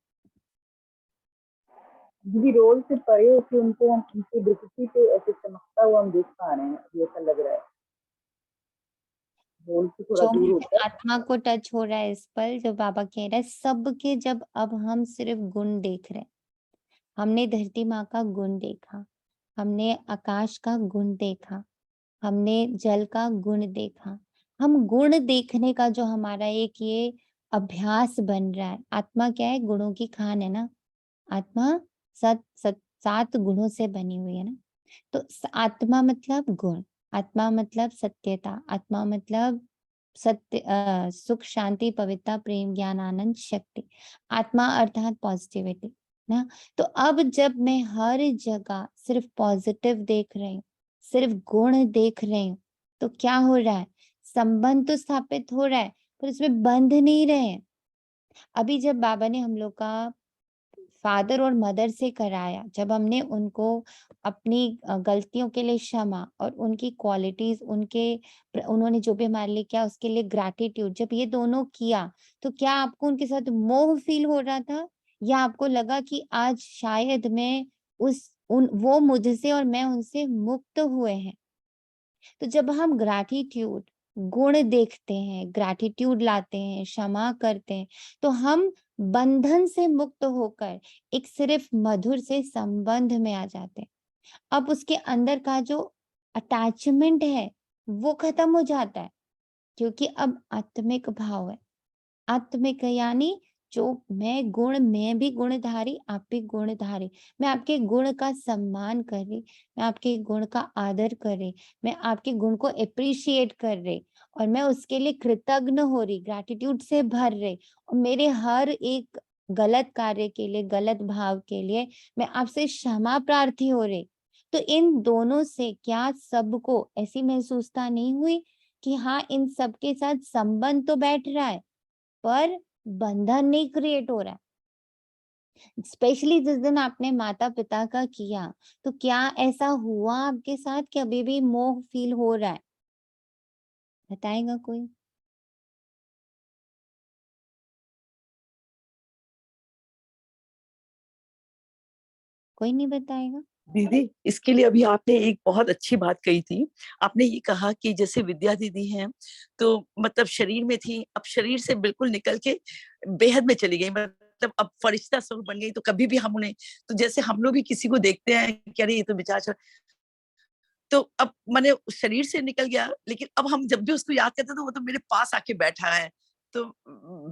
दीदी रोल से परे होकर उनको हम उनकी दृष्टि पे ऐसे चमकता हुआ हम देख पा रहे हैं, ये ऐसा लग रहा है। रोल से थोड़ा जो दूर मुझे होकर आत्मा को टच हो रहा है इस पल, जो बाबा कह रहा है सबके, जब अब हम सिर्फ गुण देख रहे हैं, हमने धरती माँ का गुण देखा, हमने आकाश का गुण देखा, हमने जल का गुण देखा, हम गुण देखने का जो हमारा एक ये अभ्यास बन रहा है। आत्मा क्या है, गुणों की खान है ना, आत्मा सात गुणों से बनी हुई है ना। तो आत्मा मतलब गुण, आत्मा मतलब सत्यता, आत्मा मतलब सत्य, सुख शांति पवित्रता प्रेम ज्ञान आनंद शक्ति, आत्मा अर्थात पॉजिटिविटी ना। तो अब जब मैं हर जगह सिर्फ पॉजिटिव देख रही हूँ, सिर्फ गुण देख रही हूँ, तो क्या हो रहा है, संबंध तो स्थापित हो रहा है पर उसमें बंध नहीं रहे हैं। अभी जब बाबा ने हम लोग का फादर और मदर से कराया, जब हमने उनको अपनी गलतियों के लिए क्षमा और उनकी क्वालिटीज, उन्होंने जो भी हमारे लिए किया उसके लिए ग्रैटिट्यूड, जब ये दोनों किया, तो क्या आपको उनके साथ मोह फील हो रहा था, या आपको लगा कि आज शायद मैं वो मुझसे और मैं उनसे मुक्त हुए हैं। तो जब हम ग्रैटिट्यूड, गुण देखते हैं, ग्रैटिट्यूड लाते हैं, क्षमा करते हैं, तो हम बंधन से मुक्त होकर एक सिर्फ मधुर से संबंध में आ जाते हैं। अब उसके अंदर का जो अटैचमेंट है वो खत्म हो जाता है, क्योंकि अब आत्मिक भाव है। आत्मिक यानी जो मैं भी गुणधारी, आप भी गुणधारी, मैं आपके गुण का सम्मान कर रही, मैं आपके गुण का आदर कर रही, मैं आपके गुण को अप्रिशिएट कर रही, और मैं उसके लिए कृतज्ञ हो रही, ग्रैटिट्यूड से भर रही, और मेरे हर एक गलत कार्य के लिए, गलत भाव के लिए मैं आपसे क्षमा प्रार्थी हो रही। तो इन दोनों से क्या सबको ऐसी महसूसता नहीं हुई कि हाँ, इन सबके साथ संबंध तो बैठ रहा है पर बंधन नहीं क्रिएट हो रहा है। स्पेशली जिस दिन आपने माता पिता का किया, तो क्या ऐसा हुआ आपके साथ कि अभी भी मोह फील हो रहा है, बताएगा कोई। कोई नहीं बताएगा। दीदी इसके लिए अभी आपने एक बहुत अच्छी बात कही थी। आपने ये कहा कि जैसे विद्या दीदी हैं तो मतलब शरीर में थी, अब शरीर से बिल्कुल निकल के बेहद में चली गई, मतलब अब फरिश्ता स्वरूप बन गई। तो कभी भी हम उन्हें, तो जैसे हम लोग भी किसी को देखते हैं कि अरे ये तो बेचारा, तो अब मैंने शरीर से निकल गया, लेकिन अब हम जब भी उसको याद करते तो वो तो मेरे पास आके बैठा है, तो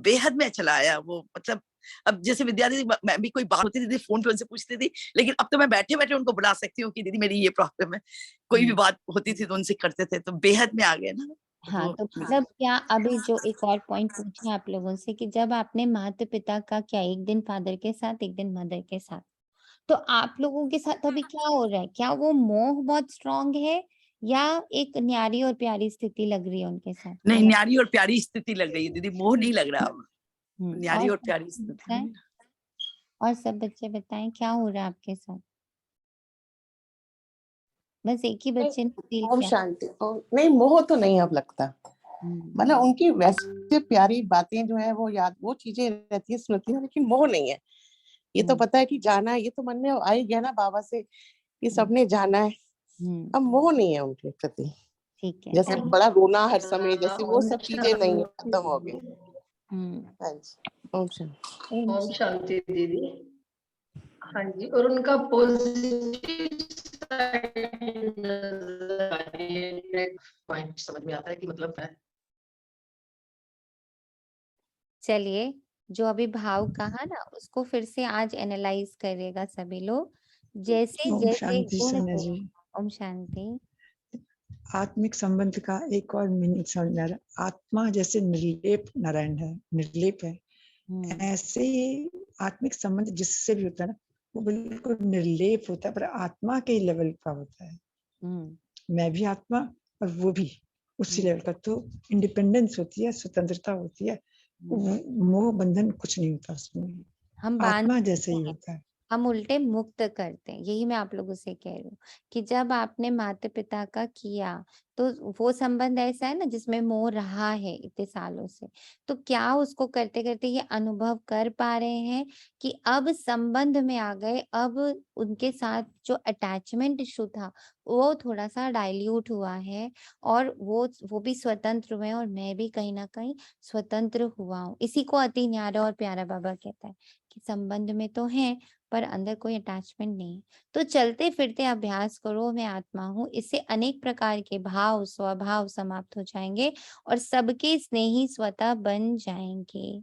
बेहद में चला आया वो। मतलब अब जैसे विद्या दीदी, मैं भी कोई बात होती थी फोन पे उनसे पूछती थी, लेकिन अब तो मैं बैठे बैठे उनको बुला सकती हूँ कि दीदी मेरी ये प्रॉब्लम है। कोई भी बात होती थी तो उनसे करते थे, तो बेहद में आ गए ना। हाँ, तो मतलब क्या अभी जो एक और पॉइंट पूछे आप लोगों से कि जब आपने माता पिता का, क्या एक दिन फादर के साथ एक दिन मदर के साथ, तो आप लोगों के साथ अभी क्या हो रहा है? क्या वो मोह बहुत स्ट्रांग है या एक न्यारी और प्यारी स्थिति लग रही है उनके साथ? नहीं, क्या न्यारी और प्यारी स्थिति लग रही है दीदी, मोह नहीं लग रहा अब, न्यारी और सब प्यारी बच्चे स्थिति। बताएं, और सब बच्चे बताएं क्या हो रहा है आपके साथ? बस एक ही बच्चे ने फील ओम किया। शांति। नहीं, मोह तो नहीं अब लगता। मतलब उनकी वैसे प्यारी बातें जो है वो याद, वो चीजें रहती है, स्मृति में, लेकिन मोह नहीं है। ये तो पता है कि जाना है, ये तो मन में आ ही गया ना बाबा से, ये सबने जाना है। अब मोह नहीं है उनके प्रति, ठीक है, जैसे बड़ा रोना हर समय, जैसे वो सब चीजें नहीं है, खत्म हो गई। हाँ जी, ओम शांति। ओम शांति दीदी। हाँ जी, और उनका पॉजिटिव साइड नजर आ रही है, पॉइंट समझ में आता है कि मतलब है। चलिए, जो अभी भाव कहा ना उसको फिर से आज एनालाइज करिएगा सभी लोग। जैसे ओम जैसे शांति गुण सोनिया को, जी। ओम शांति। आत्मिक संबंध का एक और मीनिंग समझ में आ रहा है। आत्मा जैसे निर्लेप नारायण है, निर्लेप है, ऐसे ही आत्मिक संबंध जिससे भी होता है ना, वो बिल्कुल निर्लेप होता है, पर आत्मा के लेवल का होता है। मैं भी आत्मा और वो भी उसी लेवल का, तो इंडिपेंडेंस होती है, स्वतंत्रता होती है, मोह बंधन कुछ नहीं होता उसमें, हम आत्मा बांध जैसे ही होता है। हम उल्टे मुक्त करते हैं। यही मैं आप लोगों से कह रही हूँ कि जब आपने माता पिता का किया तो वो संबंध ऐसा है ना जिसमें मोह रहा है इतने सालों से, तो क्या उसको करते करते ये अनुभव कर पा रहे हैं कि अब संबंध में आ गए, अब उनके साथ जो अटैचमेंट इशू था वो थोड़ा सा डाइल्यूट हुआ है, और वो भी स्वतंत्र हुए और मैं भी कहीं ना कहीं स्वतंत्र हुआ हूँ। इसी को अति न्यारा और प्यारा बाबा कहता है कि संबंध में तो है पर अंदर कोई अटैचमेंट नहीं है। तो चलते फिरते अभ्यास करो, मैं आत्मा हूँ, इससे अनेक प्रकार के भाव स्वभाव समाप्त हो जाएंगे और सबके स्नेही स्वतः बन जाएंगे।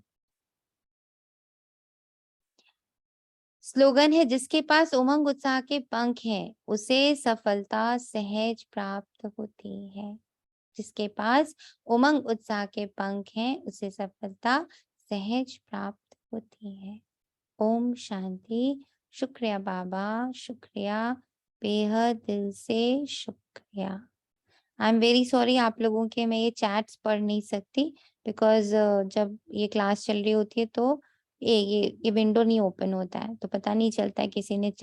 स्लोगन है, जिसके पास उमंग उत्साह के पंख हैं उसे सफलता सहज प्राप्त होती है। जिसके पास उमंग उत्साह के पंख हैं उसे सफलता सहज प्राप्त होती है। ओम शांति। शुक्रिया बाबा, शुक्रिया, बेहद दिल से शुक्रिया। आई एम वेरी सॉरी आप लोगों के मैं ये चैट्स पढ़ नहीं सकती, बिकॉज जब ये क्लास चल रही होती है तो ये विंडो नहीं ओपन होता है, तो पता नहीं चलता है किसी ने